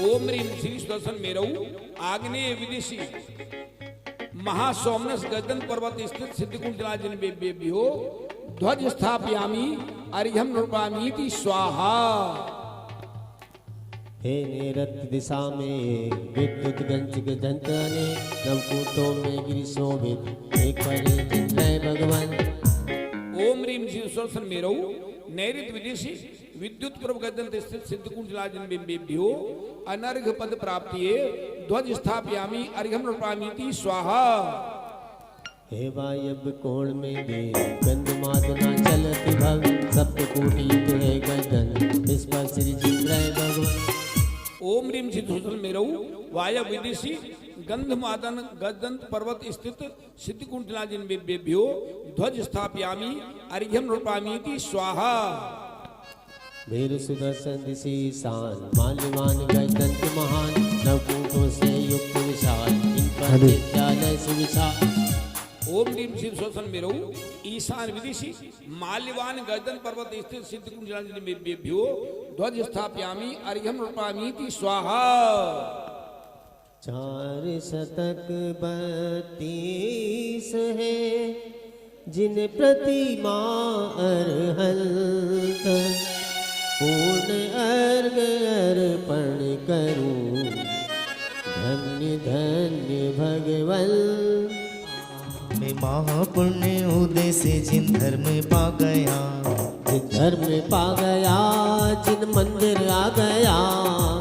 ओम ह्रीं श्री सुदर्शन मेरौ आग्नेय विदिशि महासोमनस गजन पर्वत स्थित सिद्धिकूट जनार्दन बेभ्यो ध्वज स्थापयामि अर्घ्यम नृपामीति स्वाहा। हे नैऋत्य दिशा में विद्युत गंज गजंत ने नवकूटों में गिरि शोभित एक परे जिंद्रय भगवान। ओम ह्रीं श्री सुदर्शन मेरौ नैऋत्य विदिशि विद्युत पूर्व गजंत स्थित सिद्धिकूट जनार्दन बेभ्यो अनर्घ पद प्राप्तिये ध्वज स्थापयामि अर्घ्यम नृपामीति स्वाहा। हे वायव्य कोण में दे गंध मादना चलति भव सप्तकोटि है गगन इस पर श्री जिंद्रय भगवान। ओम ह्रीं श्री सुदर्शन मेरौ वायव्य विदिशि गंधमादन गजंत पर्वत स्थित सिद्धिकूट जनार्दन बेभ्यो ध्वज स्थापयामि अर्घ्यम नृपामीति स्वाहा। मेरु सुदर्शन दिशि शान माल्यवान गजदंत महान नवकूटों से युक्त विशाल इन पर विद्यालय सुविशाल। ओम ह्रीं श्री सुदर्शन मेरौ ईशान विदिशि माल्यवान गजदन पर्वत स्थित सिद्धिकूट जनार्दन बेभ्यो ध्वज स्थापयामि अर्घ्यम नृपामीति स्वाहा। 4 शतक 32 है जिन प्रतिमा अरहंत पूर्ण अर्घ अर्पण करूं धन्य धन्य भगवन्। मैं महापुण्य उदय से जिन धर्म पा गया, जिन धर्म पा गया जिन मंदिर आ गया,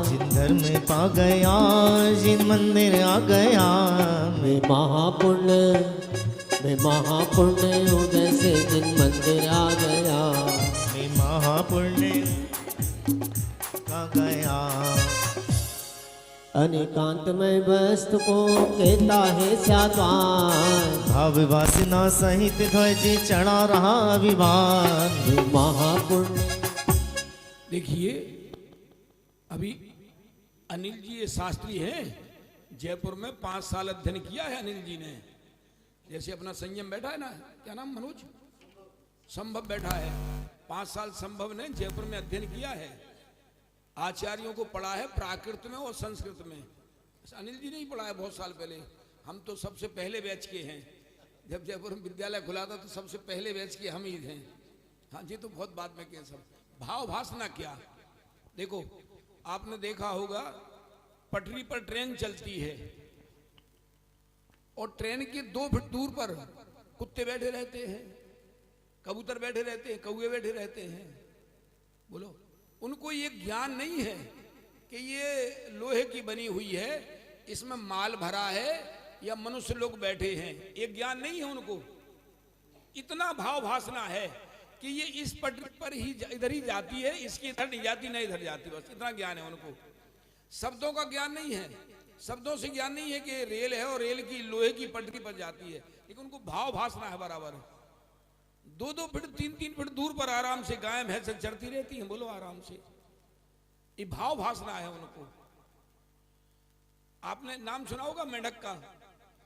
जिन धर्म पा गया जिन मंदिर आ गया। मैं महापुण्य उदय से जिन मंदिर आ गया। मैं महापुण्य का गया। अनेकांत में वस्तु को कहता है सात्वान भाव वासना सहित ध्वज चढ़ा रहा अभिमान। महापुण्य। देखिए अभी अनिल जी ये शास्त्री हैं, जयपुर में 5 साल अध्ययन किया है अनिल जी ने। जैसे अपना संयम बैठा है ना, क्या नाम मनोज, संभव बैठा है, 5 साल संभव ने जयपुर में अध्ययन किया है। आचार्यों को पढ़ा है प्राकृत में और संस्कृत में। अनिल जी ने ही पढ़ा है बहुत साल पहले। हम तो सबसे पहले बैच के हैं। जब जयपुर में विद्यालय खुला था तो सबसे पहले बैच के हम ही थे। हाँ जी, तो बहुत बाद में किया सब। भाव भासना क्या, देखो आपने देखा होगा पटरी पर ट्रेन चलती है और ट्रेन के 2 फीट दूर पर कुत्ते बैठे रहते हैं, कबूतर बैठे रहते हैं, कौवे बैठे रहते हैं। बोलो, उनको ये ज्ञान नहीं है कि ये लोहे की बनी हुई है, इसमें माल भरा है या मनुष्य लोग बैठे हैं, ये ज्ञान नहीं है उनको। इतना भाव भासना है कि ये इस पटरी पर ही इधर ही जाती है, इसकी इधर नहीं जाती, नहीं इधर जाती, बस इतना ज्ञान है उनको। शब्दों का ज्ञान नहीं है, शब्दों से ज्ञान नहीं है कि रेल है और रेल की लोहे की पटरी पर जाती है, लेकिन उनको भाव भासना है बराबर। 2-2 फीट 3-3 फीट दूर पर आराम से गाय भैंस चरती रहती हैं, बोलो आराम से। ये भाव भासना है उनको। आपने नाम सुना होगा मेंढक का,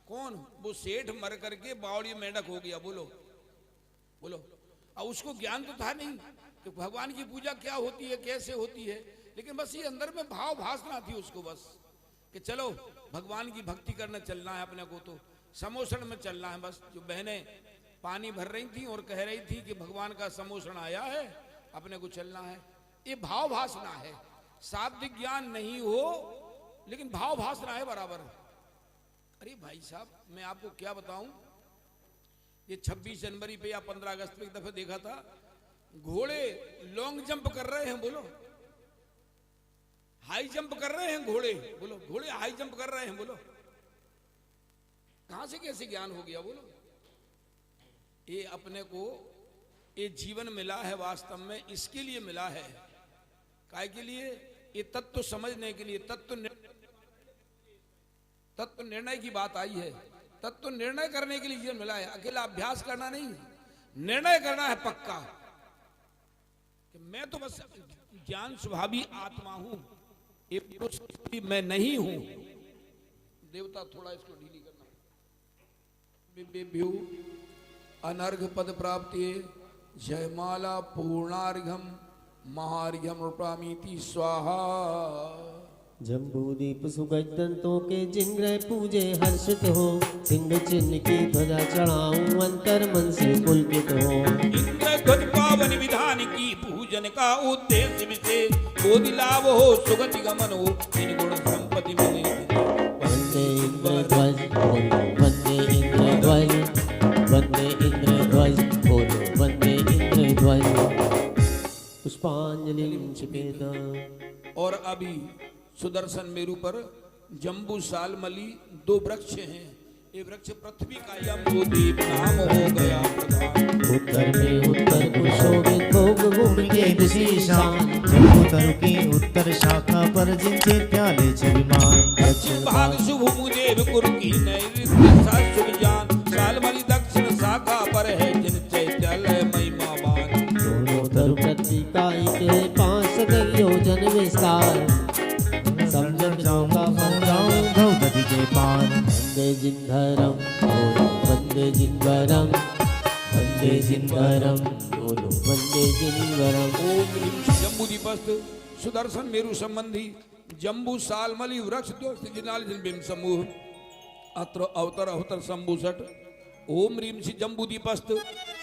कौन, वो सेठ मर करके बावड़ी मेंढक हो गया, बोलो बोलो। अब उसको ज्ञान तो था नहीं कि भगवान की पूजा क्या होती है, कैसे होती है, लेकिन बस ये अंदर में भाव भासना थी उसको, बस कि चलो भगवान की भक्ति करने चलना है अपने को, तो समोसण में चलना है बस। जो बहनें पानी भर रही थी और कह रही थी कि भगवान का समोसण आया है, अपने को चलना है, ये भाव भासना है। शाब्दिक ज्ञान नहीं हो लेकिन भाव भासना है बराबर। अरे भाई साहब, मैं आपको क्या बताऊं, ये 26 जनवरी पे या 15 अगस्त पे एक दफे देखा था, घोड़े लॉन्ग जंप कर रहे हैं, बोलो हाई जंप कर रहे हैं घोड़े, बोलो घोड़े हाई जंप कर रहे हैं, बोलो कहां से कैसे ज्ञान हो गया, बोलो। ये अपने को ये जीवन मिला है वास्तव में इसके लिए मिला है, काय के लिए, ये तत्व समझने के लिए, तत्व निर्णय की बात आई है, तत्व निर्णय करने के लिए जीवन मिला है, अकेला अभ्यास करना नहीं, निर्णय करना है पक्का कि मैं तो बस ज्ञान स्वभावी आत्मा हूं, ये पुरुष मैं नहीं हूं। देवता थोड़ा इसको ढीली करना। बिभ्यु अनर्घ पद प्राप्ति जयमाला पूर्णार्घम महार्घ्यम रूपामीति स्वाहा। जम्बूदीप सुगंधों के जिंग्र पूजे हर्षित हो, सिंह चिन्ह की ध्वजा चढ़ाऊं अंतर मन से पुलकित हो। इंद्र ध्वज पावन विधान की पूजन का उद्देश्य विशेष, बोधि लाभ हो सुगति गमन हो, इन गुण संपत्ति मिले। वंदे इंद्र ध्वज बोलो, वंदे इंद्र ध्वज, वंदे इंद्र ध्वज बोलो, वंदे इंद्र ध्वज। पुष्पांजलि क्षिपेत। और अभी सुदर्शन मेरु पर जम्बू सालमली दो वृक्ष हैं, ये वृक्ष पृथ्वी का जम्बूदीप नाम हो गया प्रधान। उत्तर में उत्तर कुशोभित भोग भूमि के दिशीशान, जम्बूतरु की उत्तर शाखा पर जिनके प्याले विमान। दक्षिण भाग शुभ देव कुर की नैऋत्य शुभ जान, सालमली दक्षिण शाखा पर है जिन चैत्यालय महिमावान। दोनों तरु पृथ्वी का के 5 योजन विस्तार, समझ जाऊंगा समझाऊं द्रौपदी के पान। वंदे जिन्धरम बोलो, वंदे जिन्वरम, वंदे जिन्वरम बोलो, वंदे जिन्वरम। जम्बूदीपस्थ सुदर्शन मेरु संबंधी जम्बू सालमली वृक्ष बिंब समूह अत्र अवतर अवतर शंभुषट। ओम रीम सी जम्बूदीपस्थ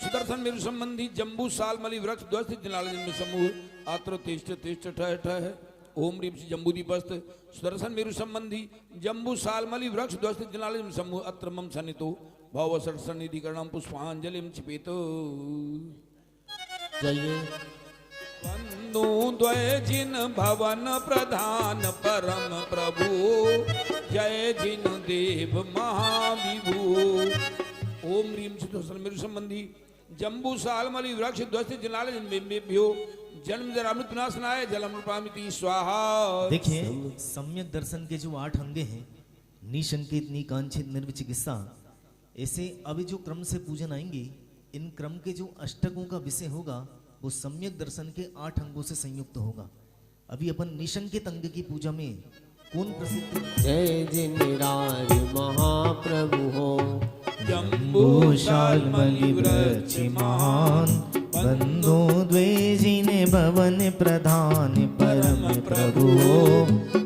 सुदर्शन मेरु संबंधी जम्बू सालमली वृक्ष ध्वस्त जिनाल समूह अत्र तिष्ठ तिष्ठ ठह ठह। ओम रीम सी जम्बूदीपस्थ सुदर्शन मेरु संबंधी जम्बू सालमली वृक्ष ध्वस्त जिनाल समूह अत्र मम सन्नितो भवसट सन्निधिकरणम पुष्पांजलिम क्षिपेत। जाइए। बंधु द्वय जिन भवन प्रधान परम प्रभु, जय जिन देव महाविभु। ओम रीम सुदर्शन मेरु संबंधी जम्बू सालमली वृक्ष ध्वस्त जिनाल बिंबेभ्यो जन्म जरा मृत नाशनाय जलम रूपामिति स्वाहा। देखिए सम्यक दर्शन के जो 8 अंगे हैं, निशंकित निकांक्षित निर्विचिकित्सा, ऐसे अभी जो क्रम से पूजन आएंगे, इन क्रम के जो अष्टकों का विषय होगा वो सम्यक दर्शन के 8 अंगों से संयुक्त होगा। अभी अपन निशंकित अंग की पूजा में कौन प्रसिद्ध? जय जिनराज महाप्रभु हो, जम्बू सालमली वृक्ष महान, बंधु द्वे जिने भवन प्रधान परम प्रभु हो,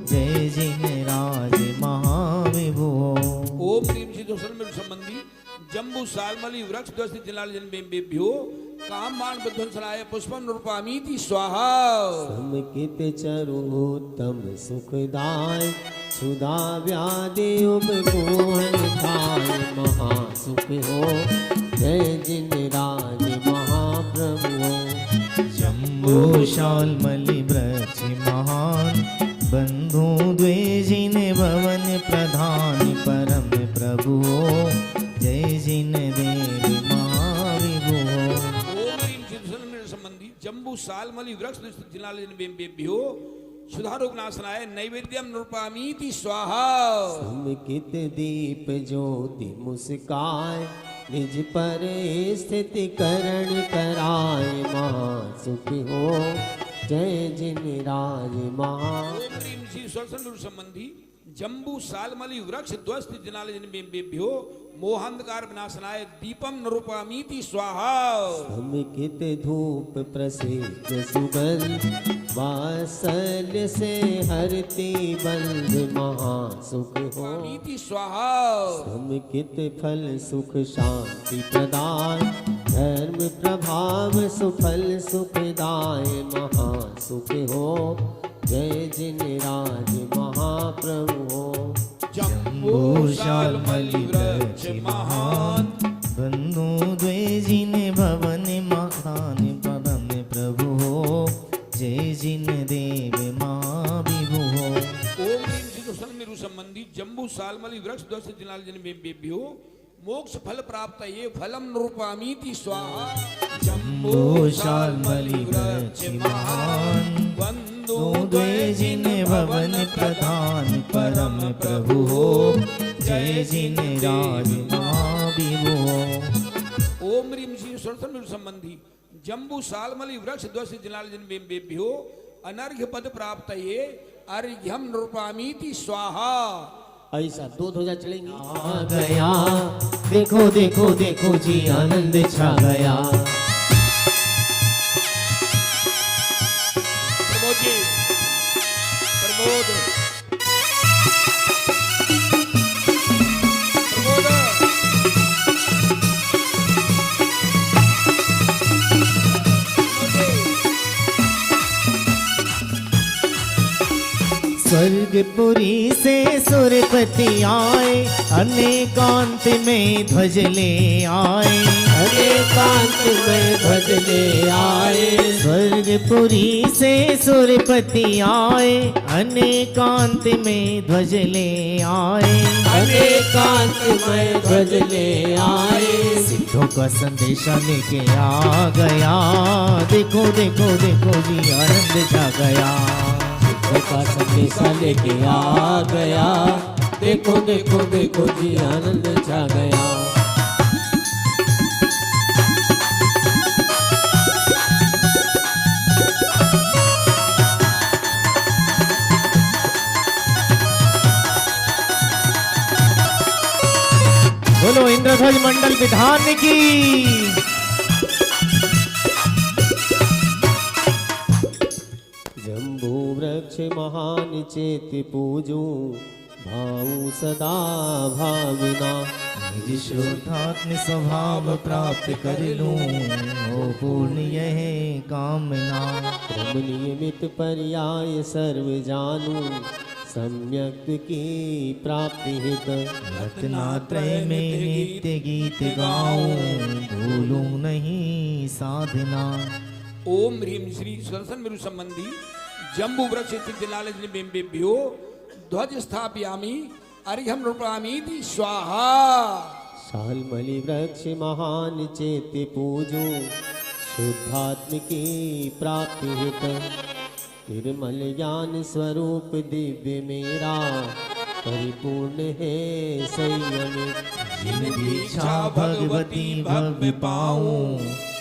जय जिन राज महाविभु हो। ओम रीम सिद्धोषण में संबंधी जम्बू सालमली वृक्ष ध्वस्त जिनाल जन्मेभ्यो काम मान विध्वंसनाय पुष्पम रूपामीति स्वाहा। समकित चरुतम सुखदाय, सुधा व्याधि उपमोहन खाय महासुख हो, जय जिन राज महाप्रभु हो। जम्बू सालमली वृक्ष महान, बंधु द्वे जिने भवन प्रधान परम प्रभु हो, जय जिन देव महाविभु हो। ओम रीम सिद्धोषण में संबंधी जम्बू सालमली वृक्ष जिनाल जन्मेभ्यो सुधारोग नाशनाय नैवेद्यम नृपामीति स्वाहा। समकित दीप ज्योति मुस्काय, निज पर स्थिति करण कराय महासुख हो, जय जिन राज महा। ओम रीम श्री सुदर्शन संबंधी जम्बू सालमली वृक्ष ध्वस्त जिनाल जन्मेभ्यो मोहांधकार विनाशनाय दीपम नरूपामीति स्वाहा। समकित धूप प्रसिद्ध सुगंध, वात्सल्य से हरती बंध महासुख हो, मीति स्वाहा। समकित फल सुख शांति प्रदाय, धर्म प्रभाव सुफल सुखदाय महासुख हो, जय जिन राज महाप्रभु हो। जम्बू सालमली वृक्ष महान, बंधु द्वे जिने भवन महान परम प्रभु हो, जय जिन देव महाविभु हो। सालमलि वृक्ष द्वस्य जिनाल जन्मेभ्यो मोक्ष फल प्राप्त ये फलम नृपामीति स्वाहा जम्बो शाल्मलि वृक्ष महान वंदो द्वे जिन भवन प्रधान परम प्रभु हो जय जिन राज महाविभो। ओम ह्रीं श्री सरस्वती संबंधी जम्बू सालमलि वृक्ष द्वस्य जिनाल जन्मेभ्यो अनर्घ्य पद प्राप्त ये अर्घ्यम नृपामीति स्वाहा। ऐसा दो ध्वजा चलेंगी। आ गया देखो देखो देखो जी आनंद छा गया। प्रमोद जी प्रमोद स्वर्गपुरी से सुरपति आए अनेकांत में ध्वज ले आए। अनेकांत में ध्वज ले आए। स्वर्गपुरी से सुरपति आए अनेकांत में ध्वज ले आए। अनेकांत में ध्वज ले आए। सिद्धों का संदेशा लेके आ गया। देखो देखो देखो जी आनंद छा गया। का संदेशा लेके आ गया। देखो देखो देखो जी आनंद छा गया। बोलो इंद्रध्वज मंडल विधान की। जम्बू वृक्ष महान चेत पूजू भाऊ सदा भावना। निज शुद्धात्म स्वभाव प्राप्त कर लूं हो पूर्ण यह कामना। ब्रह्म नियमित पर्याय सर्व जानू सम्यक की प्राप्ति हित। रत्नात्रय में नित्य गीत गाऊं भूलूं नहीं साधना। ओम ह्रीं श्री सरसन मेरु संबंधी जम्बू वृक्ष जिनाल जन्मेभ्यो ध्वज स्थापयामि अर्घ्यम नृपामीति स्वाहा। शाल्मलि वृक्ष महान चेत पूजू शुद्धात्म की प्राप्ति हित। निर्मल ज्ञान स्वरूप दिव्य मेरा परिपूर्ण है संयमित। जिन दीक्षा भगवती भव्य पाऊं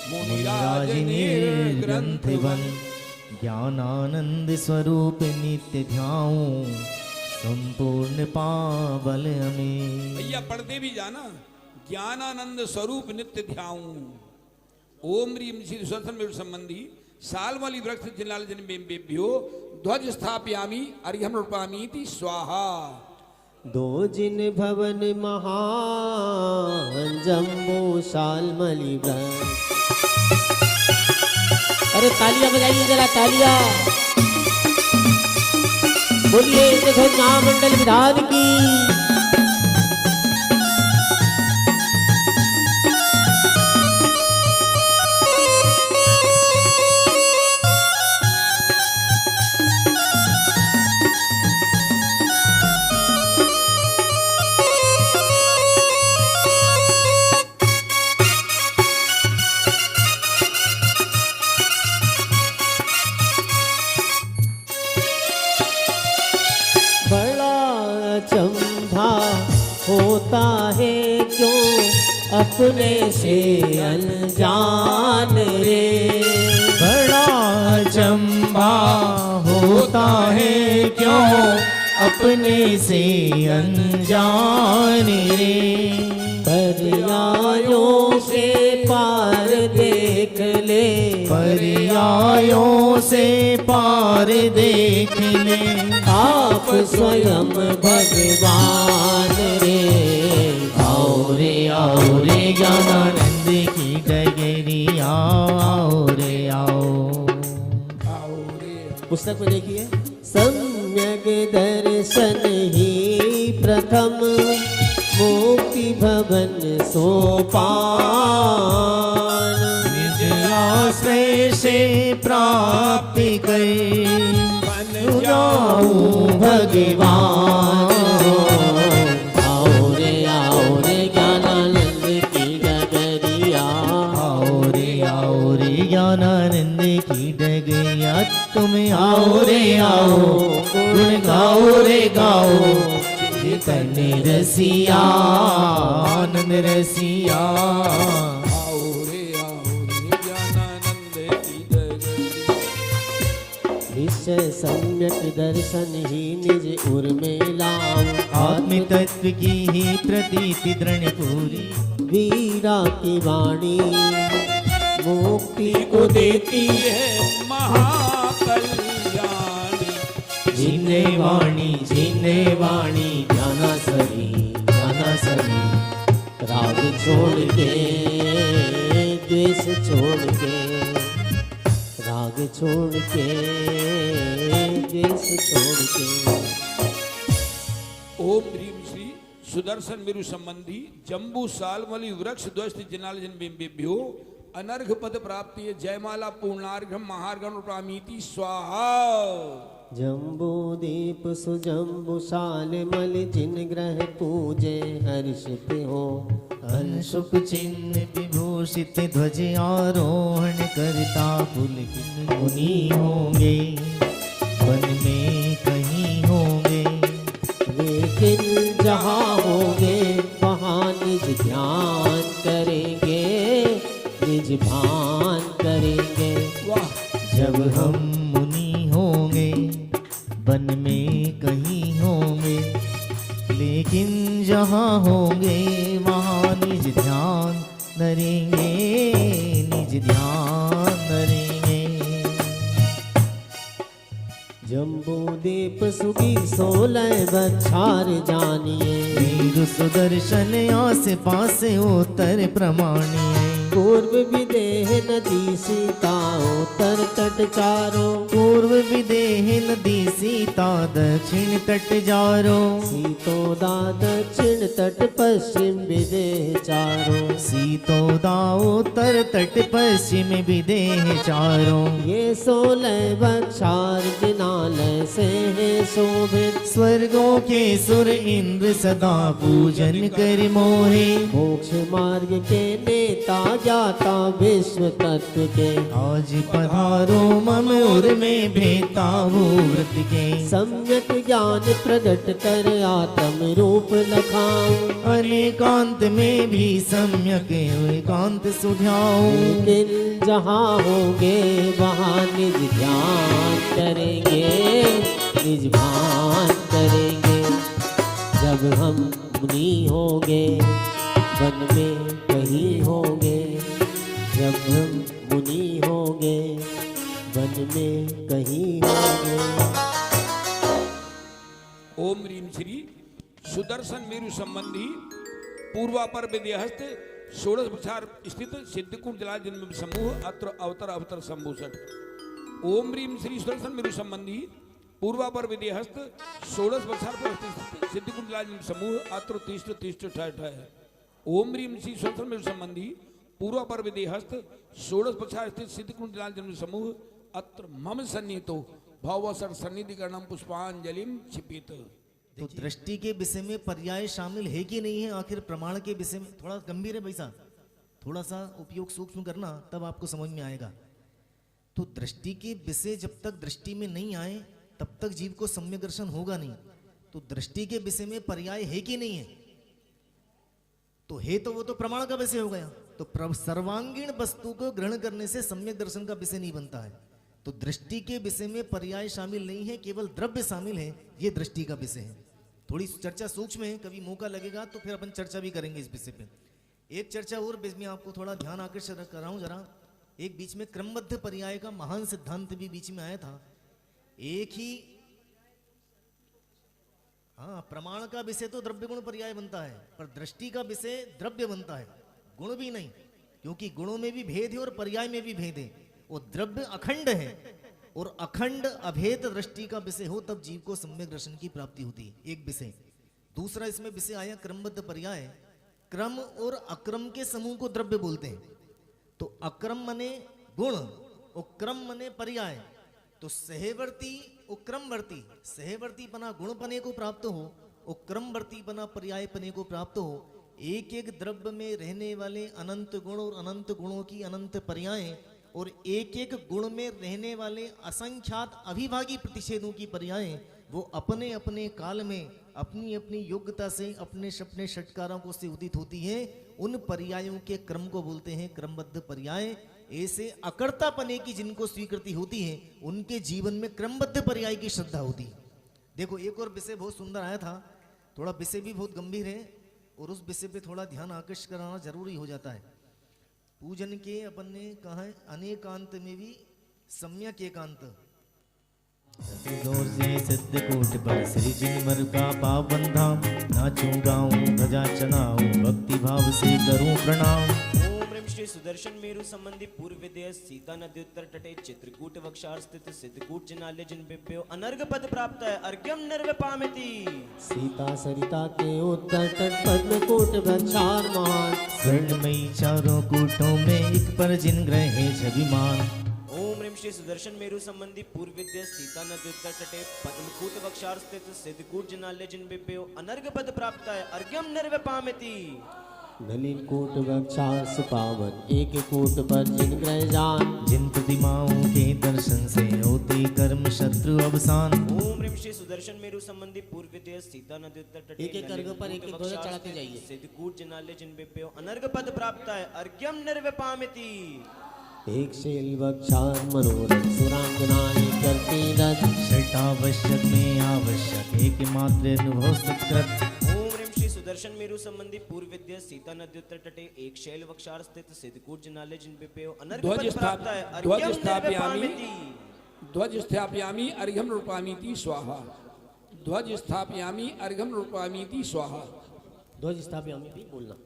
मुनिराज निर्ग्रंथ वन। ज्ञानानंद स्वरूप नित्य ध्याऊं संपूर्ण पावल हमें। भैया पढ़ते भी जाना ज्ञानानंद स्वरूप नित्य ध्याऊं। ओम ह्रीं श्री सरसन मेरु संबंधी सालमलि वृक्ष जिनाल जन्मेभ्यो ध्वज स्थापयामि अर्घ्यम नृपामीति स्वाहा। दो जिन भवन महान जम्बू शाल्मलि वृक्ष। अरे तालियां बजाइए जरा तालियां। बोलिए इंद्रध्वज महामंडल विधान की। होता है क्यों अपने से अनजान रे। बड़ा चंबा होता है क्यों अपने से अनजान रे। पर्यायों से पार देख ले। पर्यायों से पार देख ले। आप स्वयं भगवान रे। आओ रे ज्ञानानंद की डगरिया आओ रे आओ। पुस्तक में देखिए सम्यक दर्शन ही प्रथम मुक्ति भवन सोपान। निज आश्रय से प्राप्ति कर बन जाऊं भगवान। गया तुम आओ रे आओ, गुण गाओ रे गाओ, चैतन्य रसिया आनंद रसिया। आओ रे ज्ञानानंद की जगत। निश्चय सम्यक दर्शन ही निज उर में लाऊं, आत्म तत्व की ही प्रतीति दृढ़ पूरी, वीरा की वाणी मुक्ति को देती है महाकल्याणी। जिने वाणी ध्याना सरी, राग छोड़ के द्वेष छोड़ के, राग छोड़ के द्वेष छोड़ के। ओम ह्रीम श्री सुदर्शन मेरु संबंधी जम्बू सालमली वृक्ष ध्वस्त जिनाल जन बिंबिभ्यो अनर्घ पद प्राप्ति है। जयमाला पूर्णार्घम महार्घम प्रामीति स्वाहा। जम्बू दीप सुजम्बू साल मल जिन ग्रह पूजे हर्षित हो, अंशुक चिन्ह विभूषित ध्वज आरोहण करता पुलकित मुनि होंगे, वन में कहीं होंगे। लेकिन जहाँ होंगे वहाँ निज ध्यान करेंगे, निज भान करेंगे। वाह जब हम मुनि होंगे वन में कहीं होंगे, लेकिन जहाँ होंगे वहाँ निज ध्यान धरेंगे, निज ध्यान धरेंगे। जम्बू दीप सुगी 16 बच्छार जानिए, वीर सुदर्शन आस पास उत्तर प्रमाणिए। पूर्व विदेह नदी सीता उत्तर तट चारों, पूर्व विदेह नदी सीता दक्षिण तट जारो, सीतोदा दक्षिण तट पश्चिम विदेह चारों। सीतोदा उत्तर तट पश्चिम विदेह चारों। ये 16 बक्षार जिनालय से है शोभित, स्वर्गों के सुर इंद्र सदा पूजन कर मोहे। मोक्ष मार्ग के नेता ज्ञाता विश्व तत्व के, आज पधारो मम उर में भेताहु व्रत के। सम्यक ज्ञान प्रकट कर आत्म रूप लखाऊं, अनेकांत में भी सम्यक एकांत सुझाऊं। लेकिन जहाँ होंगे वहाँ निज ध्यान करेंगे, निज भान करेंगे। जब हम मुनि होंगे वन में कहीं होंगे, जब हम मुनि होंगे वन में कहीं होंगे। ओम ह्रीम श्री सुदर्शन मेरु संबंधी पूर्वापर विदेहस्त षोडश प्रचार स्थित सिद्धकुंड जला जन्म समूह अत्र अवतर अवतर संभूषण। ओम ह्रीम श्री सुदर्शन मेरु संबंधी पूर्वापर विदेहस्त षोडश प्रचार स्थित सिद्धकुंड जला जन्म समूह अत्र तिष्ठ तिष्ठ ठय ठय। ओम ह्रीम श्री सुदर्शन मेरु संबंधी पूर्वापर विदेहस्त षोडश प्रचार स्थित सिद्धकुंड जला जन्म समूह अत्र मम सन्निहितो भावसर सन्निधिकरणम पुष्पांजलिम क्षिपित। तो दृष्टि के विषय में पर्याय शामिल है कि नहीं है, आखिर प्रमाण के विषय में थोड़ा गंभीर है भाई साहब, थोड़ा सा उपयोग सूक्ष्म करना तब आपको समझ में आएगा। तो दृष्टि के विषय जब तक दृष्टि में नहीं आए तब तक जीव को सम्यक दर्शन होगा नहीं। तो दृष्टि के विषय में पर्याय है कि नहीं है, तो है तो वो तो प्रमाण का विषय हो गया। तो सर्वांगीण वस्तु को ग्रहण करने से सम्यक दर्शन का विषय नहीं बनता है। तो दृष्टि के विषय में पर्याय शामिल नहीं है, केवल द्रव्य शामिल है, ये दृष्टि का विषय है। थोड़ी चर्चा सूक्ष्म है, कभी मौका लगेगा तो फिर अपन चर्चा भी करेंगे इस विषय पे। एक चर्चा और बीच में आपको थोड़ा ध्यान आकर्षित कराऊं जरा। एक बीच में क्रमबद्ध पर्याय का महान सिद्धांत भी बीच में आया था। एक ही हाँ, प्रमाण का विषय तो द्रव्य गुण पर्याय बनता है, पर दृष्टि का विषय द्रव्य बनता है, गुण भी नहीं, क्योंकि गुणों में भी भेद है और पर्याय में भी भेद है। वो द्रव्य अखंड है और अखंड अभेद दृष्टि का विषय हो तब जीव को सम्यक दर्शन की प्राप्ति होती है, एक विषय। दूसरा इसमें विषय आया क्रमबद्ध पर्याय। क्रम और अक्रम के समूह को द्रव्य बोलते हैं। तो अक्रम मने गुण और क्रम मने पर्याय। तो सहवर्ती उक्रमवर्ती, सहवर्ती पना गुण पने को प्राप्त हो, उक्रमवर्ती पना पर्याय पने को प्राप्त हो। एक एक द्रव्य में रहने वाले अनंत गुण और अनंत गुणों की अनंत पर्याय और एक एक गुण में रहने वाले असंख्यात अभिभागी प्रतिषेधों की पर्याय वो अपने अपने काल में अपनी अपनी योग्यता से अपने अपने षटकारों से उदित होती है। उन पर्यायों के क्रम को बोलते हैं क्रमबद्ध पर्याय। ऐसे अकर्तापने की जिनको स्वीकृति होती है उनके जीवन में क्रमबद्ध पर्याय की श्रद्धा होती है। देखो एक और विषय बहुत सुंदर आया था, थोड़ा विषय भी बहुत गंभीर है और उस विषय पे थोड़ा ध्यान आकर्षित कराना जरूरी हो जाता है। पूजन के अपन ने कहा है अनेकांत में भी सम्यक एकांत। जोर से सिद्ध कोट पर श्री जिनमर का पावन धाम, नाचूं गाऊं भजा चढ़ाऊं भक्ति भाव से करूं प्रणाम। ओम ह्रीं श्री सुदर्शन मेरु संबंधी पूर्व विदेय सीता नदी उत्तर तटे चित्रकूट वक्षार स्थित सिद्धकूट जिनालय जिनभ्यो अनर्घ पद प्राप्त है अर्घ्यम निर्विपामिति। सीता सरिता के उत्तर तट पद्मकूट वक्षार महान, स्वर्णमयी चारों कूटों में एक पर जिन ग्रहे छविमान। ओम ह्रीं श्री सुदर्शन मेरु संबंधी पूर्व विद्य सीता नदी उत्तर तटे पद्मकूट वक्षार स्थित सिद्धकूट जिनालय जिनभ्यो अनर्घ पद प्राप्त है अर्घ्यम निर्विपामिति। नलिन कूट वक्षार सुपावन, एक कूट पर जिन ग्रह जान, जिन प्रतिमाओं के दर्शन से होते कर्म शत्रु अवसान। ओम ह्रीं श्री सुदर्शन मेरु संबंधी पूर्व विद्य सीता नदी उत्तर तटे एक एक अर्घ पर एक एक ध्वजा चढ़ाते जाइए। सिद्धकूट जिनालय जिनभ्यो अनर्घ पद प्राप्त है अर्घ्यम निर्विपामिति। एक शैल वक्षार मनोरथ सुरांगनाएं करती रथ, षटावश्यक में आवश्यक एकमात्र अनुभव सत्कृत। ओम ह्रीं श्री सुदर्शन मेरु संबंधी पूर्व विद्य सीता नदी उत्तर तटे एक शैल वक्षार स्थित सिद्धकूट जिनालय जिनभ्यो अनर्घ पद प्राप्त है अर्घ्यम निर्विपामिति। ध्वज स्थापयामी अर्घ्यम रूपामीति स्वाहा। ध्वज स्थापयामी अर्घ्यम रूपामीति स्वाहा। ध्वज स्थापयामि भी बोलना।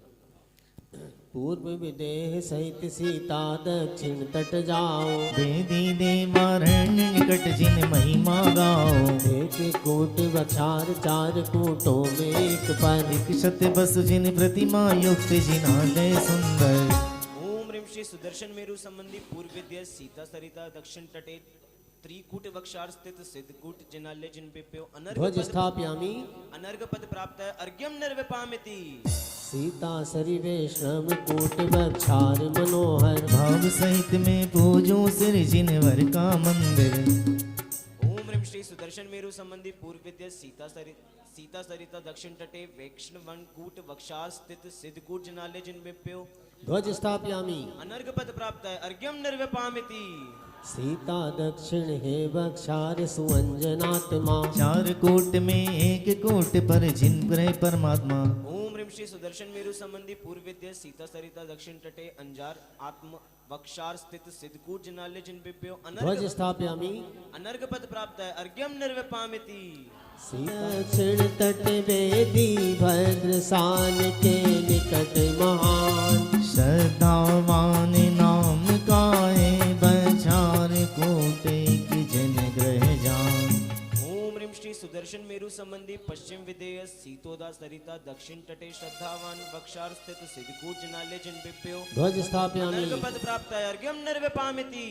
पूर्व विदेह सहित सीता दक्षिण तट जाओ, वेदी देवारण्य निकट जिन महिमा गाओ। एक कूट वक्षार चार कूटों में एक पर, एक सत्य बसु जिन प्रतिमा युक्त जिनालय सुंदर। ओम ह्रीं श्री सुदर्शन मेरु संबंधी पूर्व विद्य सीता सरिता दक्षिण तटे त्रिकूट वक्षार स्थित सिद्धकूट जिनालय जिनभ्यो ध्वज स्थापयामि अनर्घ पद प्राप्त है अर्घ्यम निर्विपामिति। सीता सरि वैष्णव कूट वक्षार मनोहर, भाव सहित में पूजो सिर जिनवर का मंदिर। ओम ह्रीं श्री सुदर्शन मेरु संबंधी पूर्व विद्य सीता सरिता दक्षिण तटे वैष्णवन कूट वक्षार स्थित सिद्धकूट जिनालय जिनभ्यो ध्वज स्थापयामि अनर्घ पद प्राप्त है अर्घ्यम निर्विपामिति। सीता दक्षिण है वक्षार सुअंजनात्मा, चार कोट में एक कोट पर जिन ग्रह परमात्मा। ओम ह्रीं श्री सुदर्शन मेरु संबंधी पूर्व विद्य सीता सरिता दक्षिण तटे अंजार आत्म वक्षार स्थित सिद्धकूट जिनालय जिनभ्यो ध्वज स्थापयामि अनर्घ पद प्राप्त है अर्घ्यम निर्विपामिति। दक्षिण तट वेदी भद्रसान के निकट महान, श्रद्धावान नाम काए बचार कोटे की जन ग्रह जान। ओम ह्रीं श्री सुदर्शन मेरु संबंधी पश्चिम विदेय सीतोदा सरिता दक्षिण तटे श्रद्धावान वक्षार स्थित सिद्धकूट जिनालय जिनभ्यो ध्वज स्थापयामि अनर्घ पद प्राप्त है अर्घ्यम निर्विपामिति।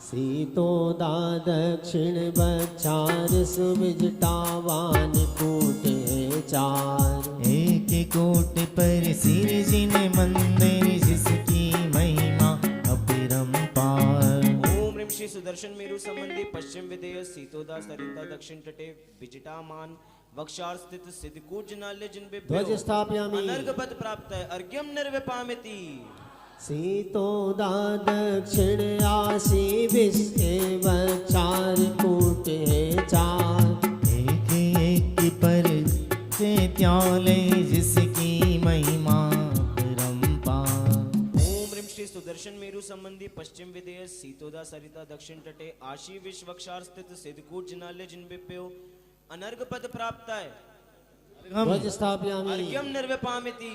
सीतोदा दक्षिण वक्षार सुविजटावान कूट है चार, एक कोट पर सिर जिन मंदिर जिसकी महिमा अपरंपार। ओम ह्रीं श्री सुदर्शन मेरु संबंधी पश्चिम विदेय सीतोदा सरिता दक्षिण तटे विजटामान वक्षार स्थित सिद्धकूट जिनालय जिनभ्यो ध्वज स्थापयामि अनर्घ पद प्राप्त है अर्घ्यम निर्विपामिति। सीतोदा दक्षिण आसी विश्व वक्षार कूट है चार, एक एक पर चैत्यालय जिसकी महिमा परंपार। ओम ह्रीं श्री सुदर्शन मेरु संबंधी पश्चिम विदेय सीतोदा सरिता दक्षिण तटे आशी विश्व वक्षार स्थित सिद्धकूट जिनालय जिनभ्यो अनर्घ पद प्राप्त है ध्वज स्थापयामि अर्घ्यम निर्विपामिति।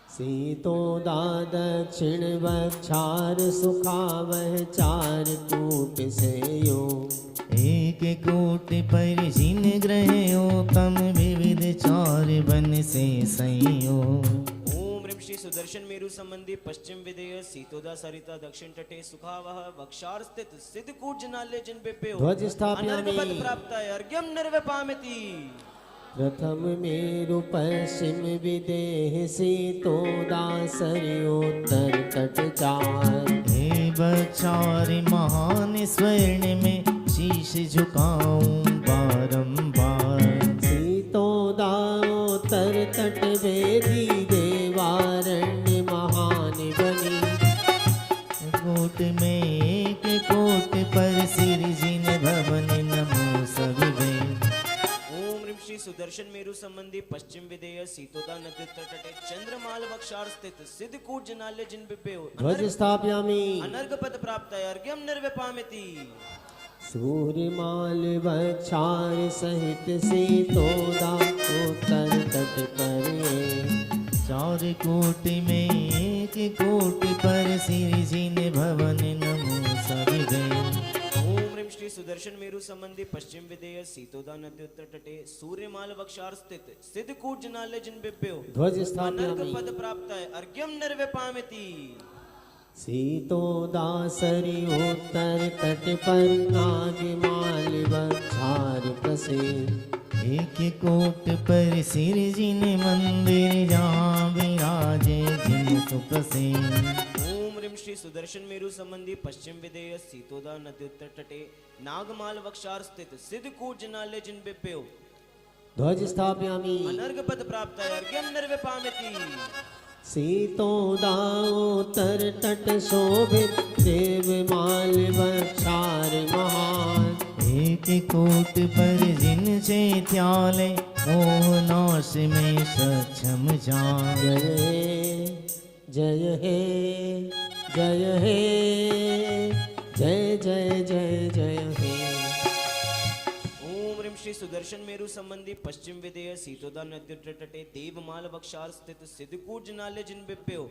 सीतोदा दक्षिण वक्षार सुखावह चार कूट से यो, एक कोट पर जिन ग्रहो तम विविध चार बन से संयोग। ओम ह्रीं श्री सुदर्शन मेरु संबंधी पश्चिम विदेय सीतोदा सरिता दक्षिण तटे सुखावह वक्षार स्थित सिद्धकूट जिनालय जिनभ्यो ध्वज स्थापयामि अनर्घ पद प्राप्त है अर्घ्यम निर्विपामिति। प्रथम मेरु पश्चिम विदेह सीतोदा सरि उत्तर तट चार, हे वक्षार महान स्वर्ण में शीश झुकाऊं बारंबार। सीतोदारोत्तर तट वेदी देवारण्य महान बनी। कोट में एक कोट पर सिर जिन भवन नमो सविवे। ओम ह्रीं श्री सुदर्शन मेरु संबंधी पश्चिम विदेय सीतोदा नदी तटे चंद्रमाल वक्षार स्थित सिद्धकूट जनाल्य जिन बिप्यो ध्वज स्थापयामि। अनर्घ पद प्राप्त अर्घ्यम निर्विपामिति। सूर्यमाल वक्षार सहित सीतोदा उत्तर तट पर। चार कोट में एक कोट पर सिर जिन भवन नमो सविवे। ओम ह्रीं श्री सुदर्शन मेरु संबंधी पश्चिम विदेय सीतोदा नदी उत्तर तटे सूर्यमाल वक्षार स्थित सिद्धकूट जनाल्य जिन बिप्यो ध्वज अनर्घ स्थापयामि। पद प्राप्त अर्घ्यम निर्विपामिति। सीतोदासरी उत्तर तट पर नागमाल वक्षार प्रसे। एक कोट पर सिर जिन मंदिर जहाँ विराजे जिन सुप्रसिद्ध। ओम ह्रीं श्री सुदर्शन मेरु संबंधी पश्चिम विदेय सीतोदा नदी उत्तर तटे नागमाल वक्षार स्थित सिद्धकूट जनाल्य जिन बिप्यो ध्वज स्थापयामि। अनर्घ पद प्राप्त अर्घ्यम निर्विपामिति। सीतोदा उत्तर तट शोभित देवमाल वक्षार महान। एक कोट पर जिन से त्याले मोहनाश में सक्षम जान। जय हे जय हे जय जय जय जय हे। ओम ह्रीं श्री सुदर्शन मेरु संबंधी पश्चिम विदेय सीतोदा नदी तटे देवमाल वक्षार स्थित सिद्धकूट जनाल्य जिन बिप्यो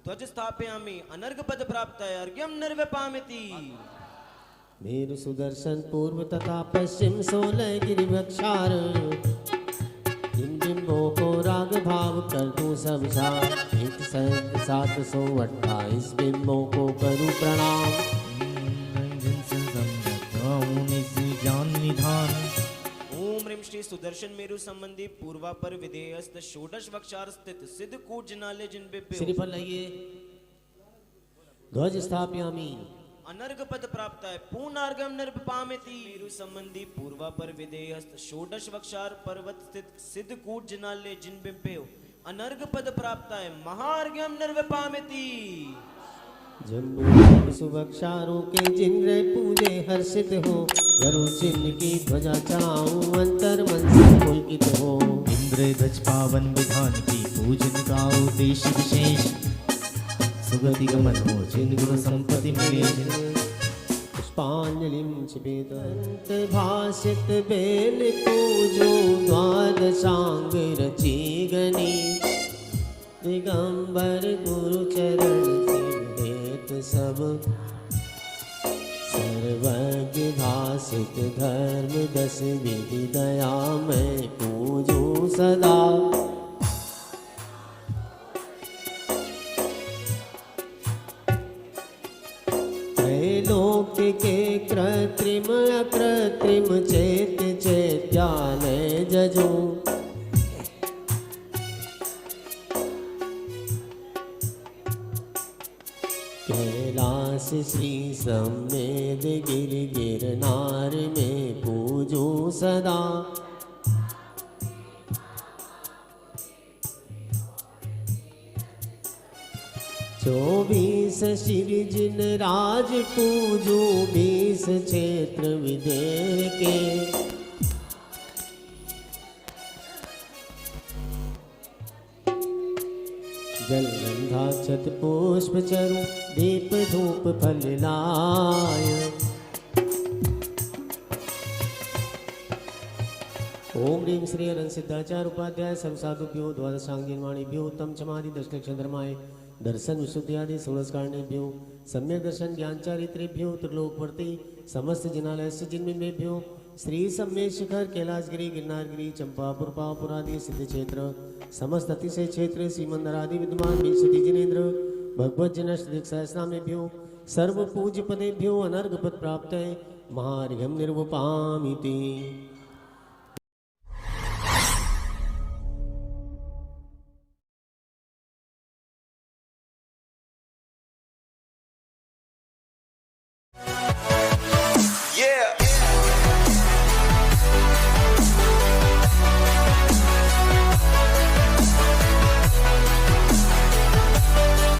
ध्वज स्थापयामि। अनर्घ पद प्राप्त अर्घ्यम निर्विपामिति। मेरु सुदर्शन पूर्व तथा पश्चिम 16 गिरि वक्षार। इन बिंबों को राग भाव कर दूं सब सार। 728 बिंबों को करूं प्रणाम। ज्ञान निधान। ओम ह्रीं श्री सुदर्शन मेरु संबंधी पूर्वा पर विधेयस्त षोडश वक्षार स्थित सिद्धकूट जनाल्य जिन बिप्यो श्रीफल लाइए। ध्वज स्थापयामि। अनर्घ पद प्राप्त है पूर्णार्घम निर्विपामिति। मेरु संबंधी पूर्वा पर विधेयस्त षोडश वक्षार पर्वत स्थित सिद्धकूट जनाल्य जिन बिप्यो अनर्घ पद प्राप्त है महार्घ्यम निर्विपामिति। जम्बू सुवक्षारों के जिन्ह पूजे हर्षित हो। गरुड़ चिन्ह की ध्वजा चढ़ाऊं अंतर मन से पुलकित हो। इंद्र ध्वज पावन विधान की पूजन का उद्देश्य विशेष। सुगति गमन हो जिन गुरु संपत्ति मिले। पुष्पांजलिं क्षिपेत अंत भाषित बेल पूजो द्वादशांग रची गणी। दिगंबर गुरु चरण सिंहेत सब। सर्वज्ञ भाषित धर्म 10 विधि दया मैं पूजू सदा। त्रैलोक के कृत्रिम अकृत्रिम चेत चैत्यालय जजो। कैलाश श्री समेत गिर गिरनार में पूजो सदा। चौबीस श्री जिन राज पूजो 20 क्षेत्र विदेह के। जल गंधा छत पुष्प चरु दीप धूप फल लाय। ओम ह्रीं श्री अरन सिद्धाचार्य उपाध्याय सब साधुभ्यो द्वादशांगिनवाणीभ्यो उत्तम समाधि दशलक्षधर्माय दर्शन विशुद्धि आदि षोडशकारणेभ्यो सम्यक दर्शन ज्ञान चारित्रेभ्यो त्रिलोकवर्ती समस्त जिनालय से जिन्मेभ्यो श्री सम्मेद शिखर कैलाशगिरी गिरनारगिरी चंपापुर पापुर आदि सिद्ध क्षेत्र समस्त अतिशय क्षेत्र सीमंदर आदि विद्यमान विंशति जिनेन्द्र भगवत जन सहस्रामेभ्यो सर्व पूज्य पदेभ्यो अनर्घ पद प्राप्त महार्घ्यम निर्वपामिति।